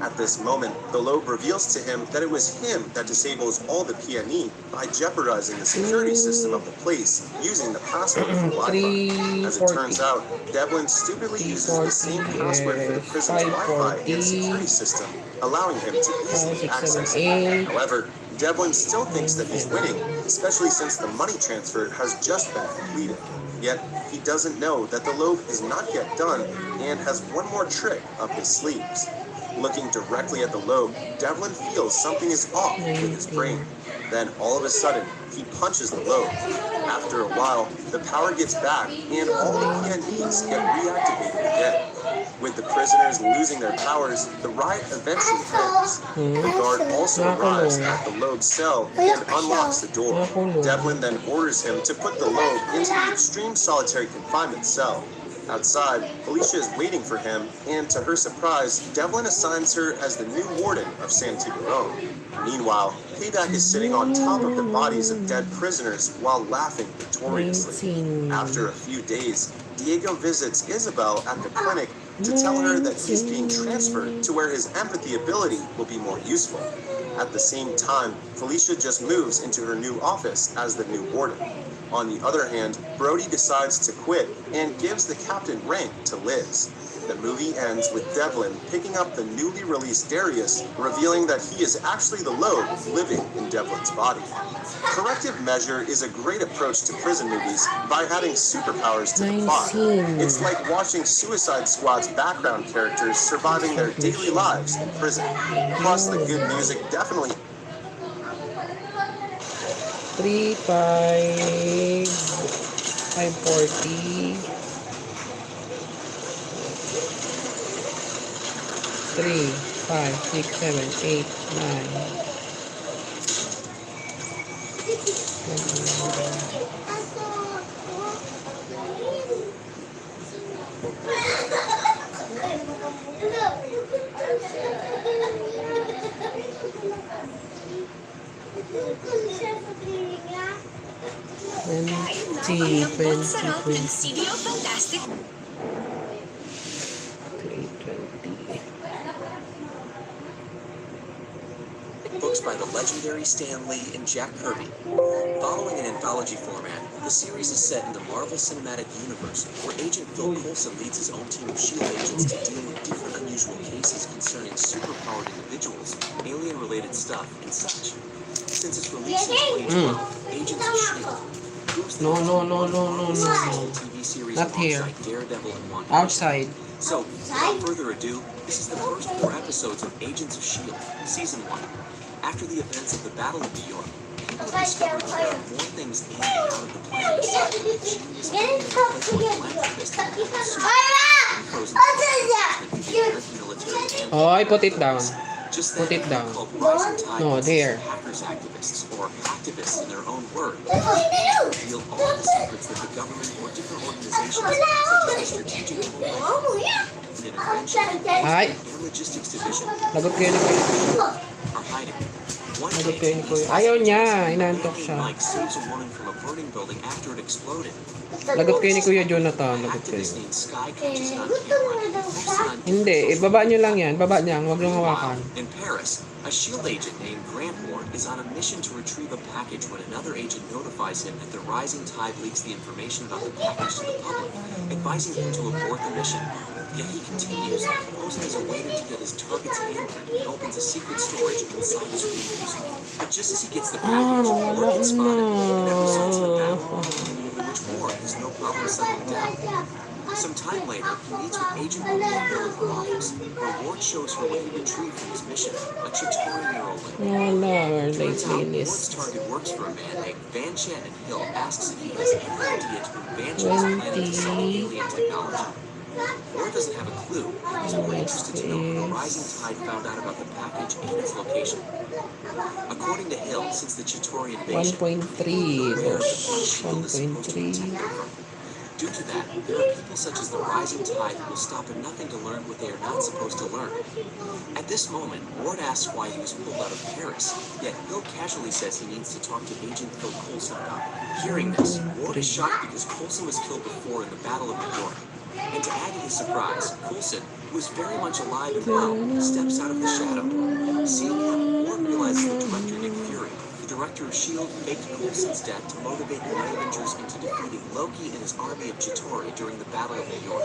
At this moment, the Lobe reveals to him that it was him that disables all the PNE by jeopardizing the security system of the place using the password for Wi-Fi. As it turns out, Devlin stupidly uses the same password for the prison's Wi-Fi and security system, allowing him to easily access it. However, Devlin still thinks that he's winning, especially since the money transfer has just been completed. Yet, he doesn't know that the Lobe is not yet done and has one more trick up his sleeves. Looking directly at the Lobe, Devlin feels something is off with his brain. Then, all of a sudden, he punches the Lobe. After a while, the power gets back and all the PNEs get reactivated again. With the prisoners losing their powers, the riot eventually ends. The guard also arrives at the Lobe cell and unlocks the door. Devlin then orders him to put the Lobe into the extreme solitary confinement cell. Outside, Felicia is waiting for him, and to her surprise, Devlin assigns her as the new warden of San Tiburon. Meanwhile, Payback is sitting on top of the bodies of dead prisoners while laughing victoriously. After a few days, Diego visits Isabel at the clinic to tell her that he's being transferred to where his empathy ability will be more useful. At the same time, Felicia just moves into her new office as the new warden. On the other hand, Brody decides to quit and gives the captain rank to Liz. The movie ends with Devlin picking up the newly released Darius, revealing that he is actually the Loeb living in Devlin's body. Corrective Measure is a great approach to prison movies by adding superpowers to the plot. 19. It's like watching Suicide Squad's background characters surviving their daily lives in prison. Plus, the good music definitely 3, 5, 540. 3, 5, 6, 7, 8, 9. Sarap ng Studio Fantastic. 320. Books by the legendary Stan Lee and Jack Kirby. Following an anthology format, the series is set in the Marvel Cinematic Universe, where Agent Phil Coulson leads his own team of S.H.I.E.L.D. agents to deal with different unusual cases concerning superpowered individuals, alien-related stuff, and such. Since its release in 2012, Agents of S.H.I.E.L.D. proves that TV series Not here. alongside Daredevil and WandaVision. Outside. So, without further ado, this is the first 4 episodes of Agents of S.H.I.E.L.D., Season 1. After the events of the Battle of New York, people have discovered that there are more things in and out of the planet besides the genius philanthropist frozen military and Oh, I put it down. just Put then, it down. called Rising Tide No, consists there. of hackers activists, or activists in their own word, reveal all the secrets that the government or different organizations, such as the Strategic Intervention Ay, and Logistics Division, lagot kayo ni Kuya. are hiding. One Lagot day, kayo ni Kuya. these Ayaw niya, a inaantok man siya. named Mike saves a woman from a burning building after it exploded. Lagot kayo ni Kuya Jonathan. An Lagot kayo. activist named Sky catches it on camera and posts it on Hindi, ibaba nyo lang yan. Baba niya, huwag nyo hawakan. In Paris, a S.H.I.E.L.D. agent named Grant Ward is on a mission to retrieve a package when another agent notifies him that the Rising Tide leaks the information about the package to the public, advising him to abort the mission. Yet he continues, posing as a waiter to get his target's handprint and opens a secret storage inside his rooms. But just as he gets the package, Ward gets spotted, and episodes of the battle in which Ward has no problem settling down. Some time later, he meets with Agent Maria Hill in her office, where Ward shows her what he retrieved from his mission, a Chitauri-year-old lady. Wala, like Turns out, Lelis. Ward's target works for a man named Van Chet, and Hill asks if he has any idea to whom Van Chet is planning to sell alien technology. Ward doesn't have a clue. He's more interested to know how the Rising Tide found out about the package and its location. According to Hill, since the Chitauri invasion, 1.3, where the boss. S.H.I.E.L.D. is supposed to 1.3. protect them from. Due to that, there are people such as the Rising Tide who will stop at nothing to learn what they are not supposed to learn. At this moment, Ward asks why he was pulled out of Paris, yet Hill casually says he needs to talk to Agent Phil Coulson about it. Hearing this, Ward is shocked because Coulson was killed before in the Battle of New York. And to add to his surprise, Coulson, who is very much alive and well, steps out of the shadow. Seeing him, Ward realizes that director Nick Fury, the director of S.H.I.E.L.D., faked Coulson's death to motivate the Night Avengers into defeating Loki and his army of Chitauri during the Battle of New York.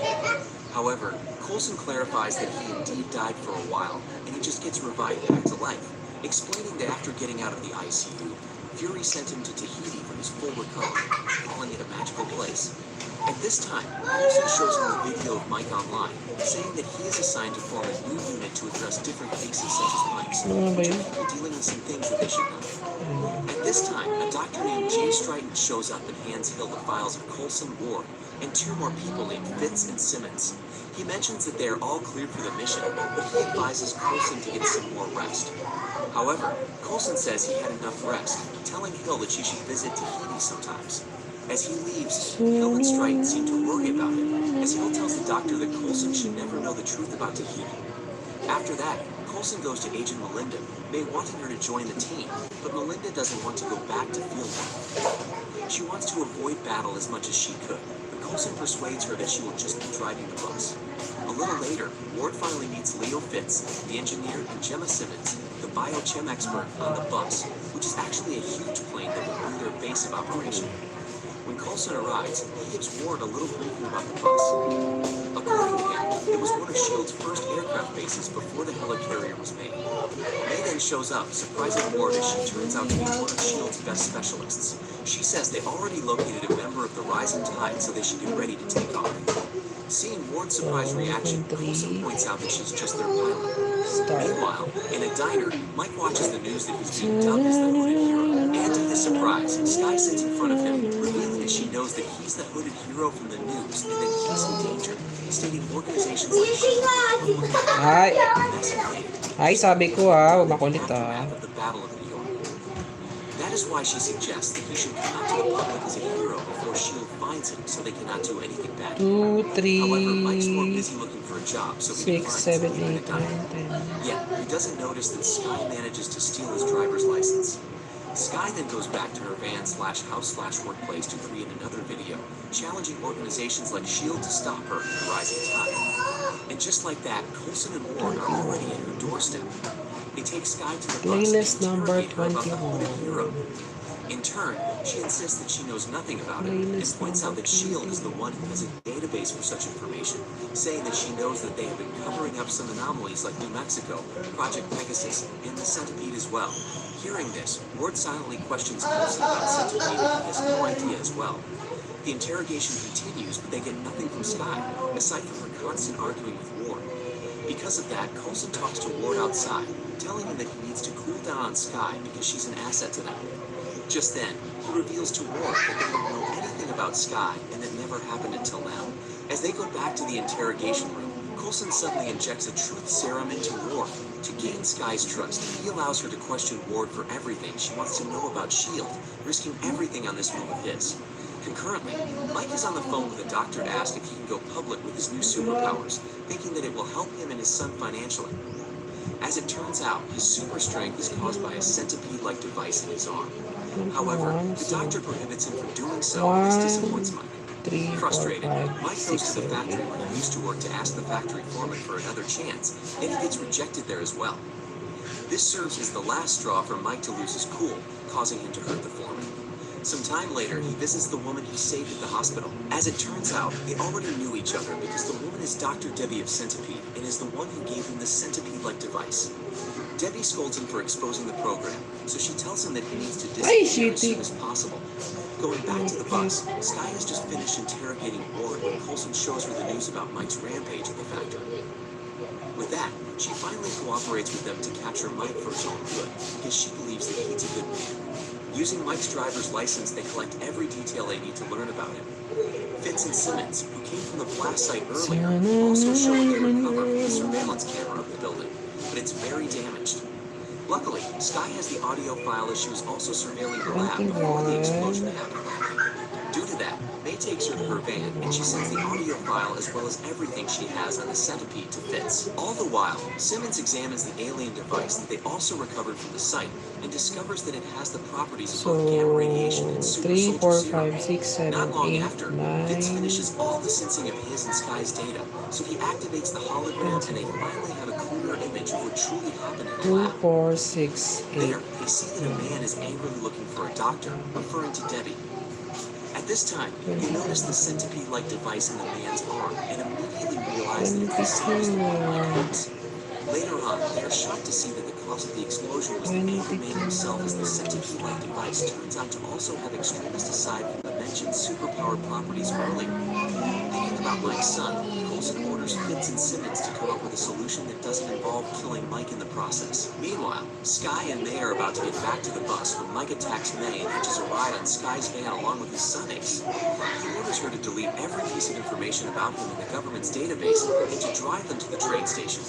However, Coulson clarifies that he indeed died for a while, and he just gets revived back to life, explaining that after getting out of the ICU, Fury sent him to Tahiti for his full recovery, calling it a magical place. At this time, Coulson shows him a video of Mike online, saying that he is assigned to form a new unit to address different cases such as Mike's, which are people dealing with some things that they should know. At this time, a doctor named Jay Stryton shows up and hands Hill the files of Coulson, Ward, and 2 more people named Fitz and Simmons. He mentions that they are all cleared for the mission, but he advises Coulson to get some more rest. However, Coulson says he had enough rest, telling Hill that she should visit Tahiti sometimes. As he leaves, Hill and Stryton seem to worry about him, as Hill tells the doctor that Coulson should never know the truth about Tahiti. After that, Coulson goes to Agent Melinda, wanting her to join the team, but Melinda doesn't want to go back to Field 1. She wants to avoid battle as much as she could, but Coulson persuades her that she will just be driving the bus. A little later, Ward finally meets Leo Fitz, the engineer, and Gemma Simmons, the biochem expert, on the bus, which is actually a huge plane that will be their base of operation. When Coulson arrives, he gives Ward a little briefing about the bus. According to him, it was one of S.H.I.E.L.D.'s first aircraft bases before the helicarrier was made. May then shows up, surprising Ward as she turns out to be one of S.H.I.E.L.D.'s best specialists. She says they already located a member of the Rising Tide, so they should get ready to take off. Seeing Ward's surprised reaction, Coulson points out that she's just their pilot. Meanwhile, in a diner, Mike watches the news that he's being dubbed as the hooded hero. And to his surprise, Sky sits in front of him, revealing that she knows that he's the hooded hero from the news and that he's in danger, stating organizations like S.H.I.E.L.D. Ay, sabi ko huwag makulit of the Battle of New York. That is why she suggests that he should come out to the public as a hero before S.H.I.E.L.D. finds him so they cannot do anything bad. 2, 3, However, Mike's more busy looking for a job, so he 6, declines 7, to be in 8, a diner. 9, 10. Yet, he doesn't notice that Sky manages to steal his driver's license. Sky then goes back to her van/house/workplace to create another video, challenging organizations like S.H.I.E.L.D. to stop her from the Rising Tide. And just like that, Coulson and Ward are already at her doorstep. They take Sky to the bus Playlist and number interrogate her about the 21. hooded hero. In turn, she insists that she knows nothing about it and Playlist points out number that S.H.I.E.L.D. is the one who has a database for such information, saying that she knows that they have been covering up some anomalies like New Mexico, Project Pegasus, and the Centipede as well. Hearing this, Ward silently questions Coulson about Centipede and he has no idea as well. The interrogation continues, but they get nothing from Sky, aside from her constant arguing with Ward. Because of that, Coulson talks to Ward outside, telling him that he needs to cool down on Sky because she's an asset to them. Just then, he reveals to Ward that they don't know anything about Sky and that never happened until now. As they go back to the interrogation room, Coulson suddenly injects a truth serum into Ward. To gain Sky's trust, he allows her to question Ward for everything she wants to know about S.H.I.E.L.D., risking everything on this move of his. Concurrently, Mike is on the phone with a doctor to ask if he can go public with his new superpowers, thinking that it will help him and his son financially. As it turns out, his super strength is caused by a centipede-like device in his arm. However, the doctor prohibits him from doing so, and this disappoints Mike. 3, 4, Frustrated, 5, Mike 6, goes to the 7, factory 8. where he used to work to ask the factory foreman for another chance, and he gets rejected there as well. This serves as the last straw for Mike to lose his cool, causing him to hurt the foreman. Some time later, he visits the woman he saved at the hospital. As it turns out, they already knew each other because the woman is Dr. Debbie of Centipede and is the one who gave him the centipede-like device. Debbie scolds him for exposing the program, so she tells him that he needs to disappear as soon as possible. Going back to the bus, Sky has just finished interrogating Ward when Coulson shows her the news about Mike's rampage at the factory. With that, she finally cooperates with them to capture Mike for his own good, because she believes that he's a good man. Using Mike's driver's license, they collect every detail they need to learn about him. Fitz and Simmons, who came from the blast site earlier, also show what they recover from the surveillance camera of the building, but it's very damaged. Luckily, Sky has the audio file as she was also surveilling the lab before the explosion happened. Due to that, May takes her to her van, and she sends the audio file as well as everything she has on the centipede to Fitz. All the while, Simmons examines the alien device that they also recovered from the site, and discovers that it has the properties of both gamma radiation and super 3, soldier 4, serum. 5, 6, 7, Not long 8, after, 9, Fitz finishes all the sensing of his and Sky's data, so he activates the hologram and they finally have a clearer image of what truly happened in the 2, lab. 4, 6, 8. There, they see that a man is angrily looking for a doctor, referring to Debbie. At this time, you notice the centipede-like device in the man's arm and immediately realize that it's the same as the one Mike has. Later on, they are shocked to see that the cause of the explosion was the angry man himself, as the centipede-like device turns out to also have extremist aside from the mentioned superpowered properties earlier. Thinking about Mike's son, Coulson orders Fitz and Simmons to come up with a solution that doesn't involve killing Mike in the process. Meanwhile, Sky and May are about to get back to the bus when Mike attacks May and hitches a ride on Sky's van along with his son Ace. He orders her to delete every piece of information about him in the government's database and to drive them to the train station.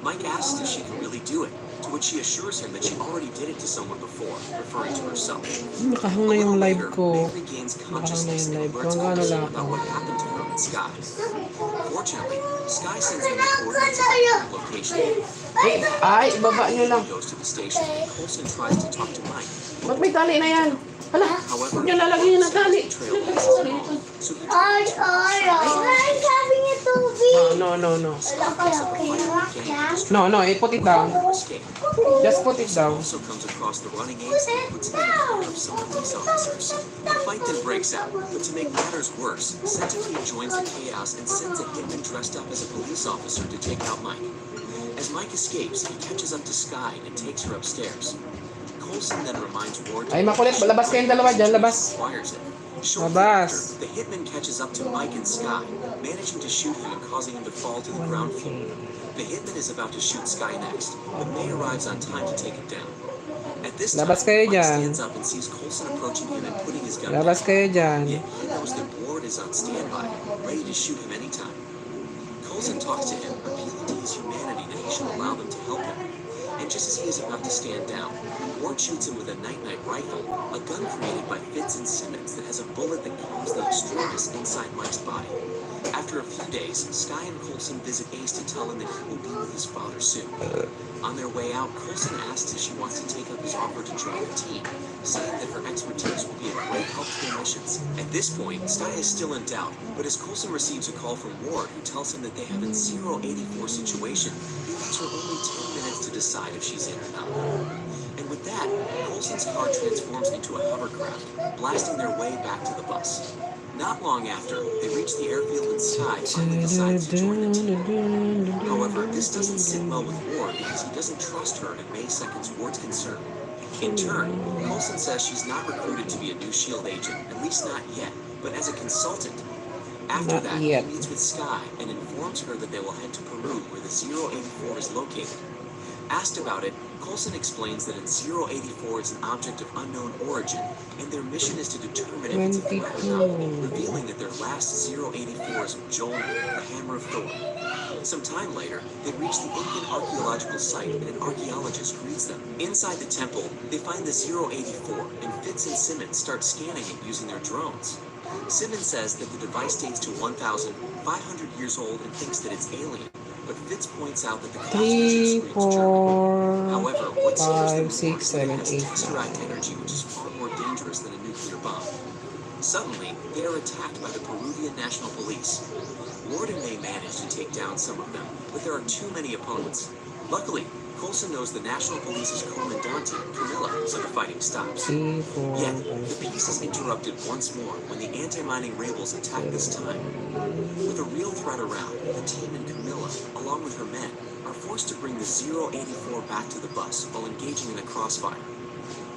Mike asks if she can really do it, to which she assures him that she already did it to someone before, referring to herself. Nakahang na yung live ko. May regains consciousness and alerts Coulson about what happened to her and Sky. Fortunately, Sky sends them the coordinates of the current location. Ay, baba nyo lang. He goes to the station and Coulson tries to talk to Mike. Ba't may tali na yan? Hala, However, huwag nyo lalagyan ng tali. trail leads his home, so he I'm having it No. Scott picks up a fight with the gang and No, put it down. escape. Just put it Coulson down. also comes across the running ace and puts him in the care of some police officers. The fight then breaks out, but to make matters worse, Centipede joins the chaos and sends a hitman dressed up as a police officer to take out Mike. As Mike escapes, he catches up to Sky and takes her upstairs. Coulson then reminds Ward Ay, makulit. Labas kayong dalawa dyan, labas. requires it. Shortly Labas. after, the hitman catches up to Mike and Sky, managing to shoot him and causing him to fall to the ground floor. The hitman is about to shoot Sky next, but May arrives on time to take it down. At this time, Labas kayo Mike dyan. stands up and sees Coulson approaching him and putting his gun Labas down. kayo dyan. Yet he knows that Ward is on standby, ready to shoot him anytime. Coulson talks to him, appealing to his humanity that he should allow them to help him. And just as he is about to stand down, Ward shoots him with a night-night rifle, a gun created by Fitz and Simmons that has a bullet that calms the extremists inside Mike's body. After a few days, Sky and Coulson visit Ace to tell him that he will be with his father soon. On their way out, Coulson asks if she wants to take up his offer to join the team, saying that her expertise will be a great help to their missions. At this point, Sky is still in doubt, but as Coulson receives a call from Ward who tells him that they have a 084 situation, he gives her only 10 minutes to decide if she's in or not. And with that, Coulson's car transforms into a hovercraft, blasting their way back to the bus. Not long after, they reach the airfield and Sky finally decides to join the team. However, this doesn't sit well with Ward because he doesn't trust her and May seconds Ward's concern. In turn, Coulson says she's not recruited to be a new SHIELD agent, at least not yet, but as a consultant. After Not that, yet. he meets with Sky and informs her that they will head to Peru where the 084 is located. Asked about it, Coulson explains that an 084 is an object of unknown origin, and their mission is to determine if it's a threat or not, revealing that their last 084 is Mjolnir, the Hammer of Thor. Some time later, they reach the Incan archaeological site and an archaeologist greets them. Inside the temple, they find the 084, and Fitz and Simmons start scanning it using their drones. Simmons says that the device dates to 1,500 years old and thinks that it's alien. But Fitz points out that the craftsmanship 3, screams German. 4, However, what scares 5, them 6, 7, more is 8, that it has tesseract energy, which is far more dangerous than a nuclear bomb. Suddenly, they are attacked by the Peruvian National Police. Ward and May manage to take down some of them, but there are too many opponents. Luckily, Coulson knows the National Police's Comandante, Camilla, so the fighting stops. 3, 4, Yet, the peace is interrupted once more when the anti-mining rebels attack this time. With a real threat around, the team and Camilla, along with her men, are forced to bring the 084 back to the bus while engaging in a crossfire.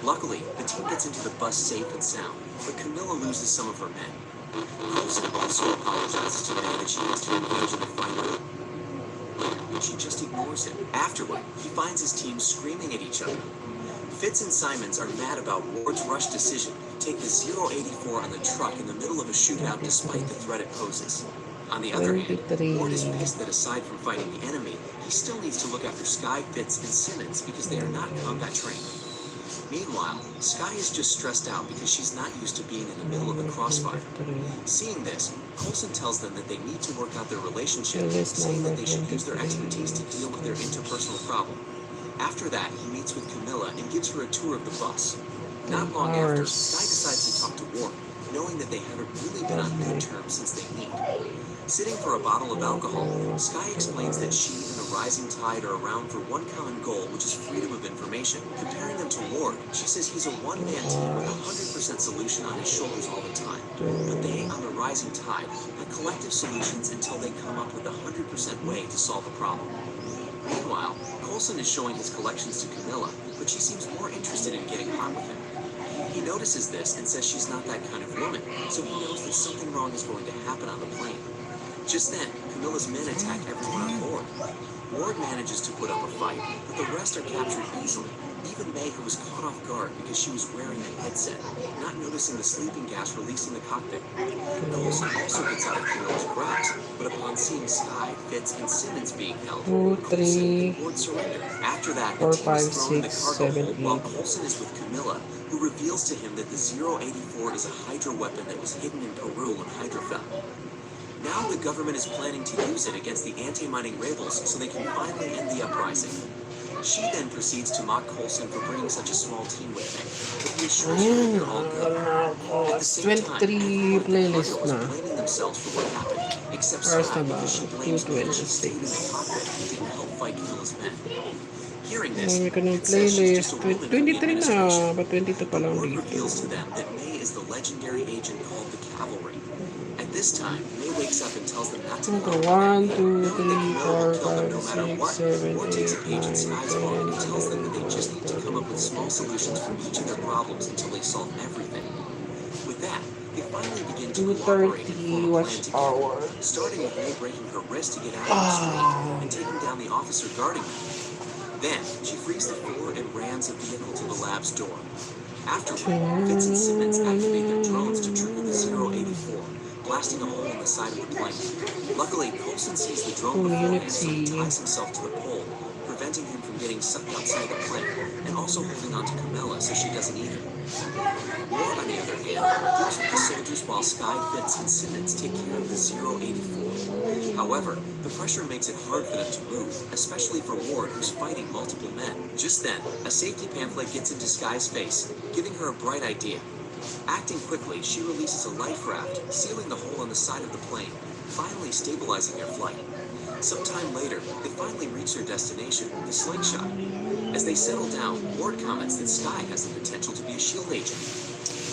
Luckily, the team gets into the bus safe and sound, but Camilla loses some of her men. Coulson also apologizes to May that she wants to engage in the fight with her, but she just ignores him. Afterward, he finds his team screaming at each other. Fitz and Simons are mad about Ward's rushed decision to take the 084 on the truck in the middle of a shootout despite the threat it poses. On the other hand, 23. Ward is pissed that aside from fighting the enemy, he still needs to look after Sky, Fitz, and Simmons because they are not combat trained. Meanwhile, Sky is just stressed out because she's not used to being in the middle of a crossfire. Seeing this, Coulson tells them that they need to work out their relationship, saying that they should use their expertise to deal with their interpersonal problem. After that, he meets with Camilla and gives her a tour of the bus. Not long after, Sky decides to talk to Ward, knowing that they haven't really been on good terms since they meet. Sitting for a bottle of alcohol, Sky explains that she and the Rising Tide are around for one common goal, which is freedom of information. Comparing them to Ward, she says he's a one-man team with a 100% solution on his shoulders all the time. But they, on the Rising Tide, have collective solutions until they come up with a 100% way to solve a problem. Meanwhile, Coulson is showing his collections to Camilla, but she seems more interested in getting hot with him. He notices this and says she's not that kind of woman, so he knows that something wrong is going to happen on the plane. Just then, Camilla's men attack everyone on board. Ward manages to put up a fight, but the rest are captured easily. Even May, who was caught off guard because she was wearing a headset, not noticing the sleeping gas released in the cockpit. Coulson also gets out of Camilla's grasp, but upon seeing Sky, Fitz, and Simmons being held, 2, Coulson 3, and Ward surrender. After that, 4, the team 5, is thrown in the 6, cargo 7, hold while 8. Coulson is with Camilla, who reveals to him that the 084 is a Hydra weapon that was hidden in Peru when Hydra fell. Now the government is planning to use it against the anti-mining rebels so they can finally end the uprising. She then proceeds to mock Coulson for bringing such a small team with him, but he assures her that they're all good. At the same time, 23 everyone at the playlist cargo is na. blaming themselves for what happened. Except Oras Sky, na ba? because she blames me that she 2:26. stayed in the cockpit and didn't help fight Camilla's men. Hearing this, Marami ka ng it says she's just playlist. a woman from the 23 administration. na. Ba 22 pa But lang word dito. reveals to them that May is the legendary agent called the Cavalry. At this time, May wakes up and tells them not to Ito, bother about 1, that 2, name, knowing that 3, Camilla will 4, kill them 5, no matter 6, what. 7, Or takes a 8, page in 9, Sky's 10, phone and 11, tells them that they 12, just need to come up with 13, small 14, solutions for 15, each of their 16. problems until they solve everything. With that, they finally begin to 2:30 cooperate and form a watch plan together, hour. starting with May breaking her wrist to get out of the street and taking down the officer guarding her. Then, she frees the four and rams a vehicle to the lab's door. Afterward, Fitz and Simmons activate their drones to trigger the 084, blasting a hole in the side of the plane. Luckily, Coulson sees the drone beforehand, so he ties himself to the pole, preventing him from getting sucked outside the plane, and also holding on to Camilla so she doesn't eat her. War, on the other hand, deals with the soldiers while Sky, Fitz, and Simmons take care of the 084. However, the pressure makes it hard for them to move, especially for Ward, who's fighting multiple men. Just then, a safety pamphlet gets into Sky's face, giving her a bright idea. Acting quickly, she releases a life raft, sealing the hole on the side of the plane, finally stabilizing their flight. Sometime later, they finally reach their destination, the slingshot. As they settle down, Ward comments that Sky has the potential to be a SHIELD agent.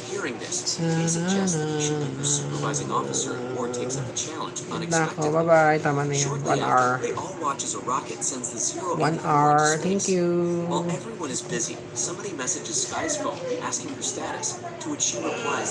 Hearing this, he suggests that he should be her supervising officer, and Ward takes up the challenge Nako, unexpectedly. bye-bye. Tama na yan. Shortly 1 after, hour. they all watch as a rocket sends the 084 1 into hour. space. Thank you. While everyone is busy, somebody messages Sky's phone asking her status, to which she replies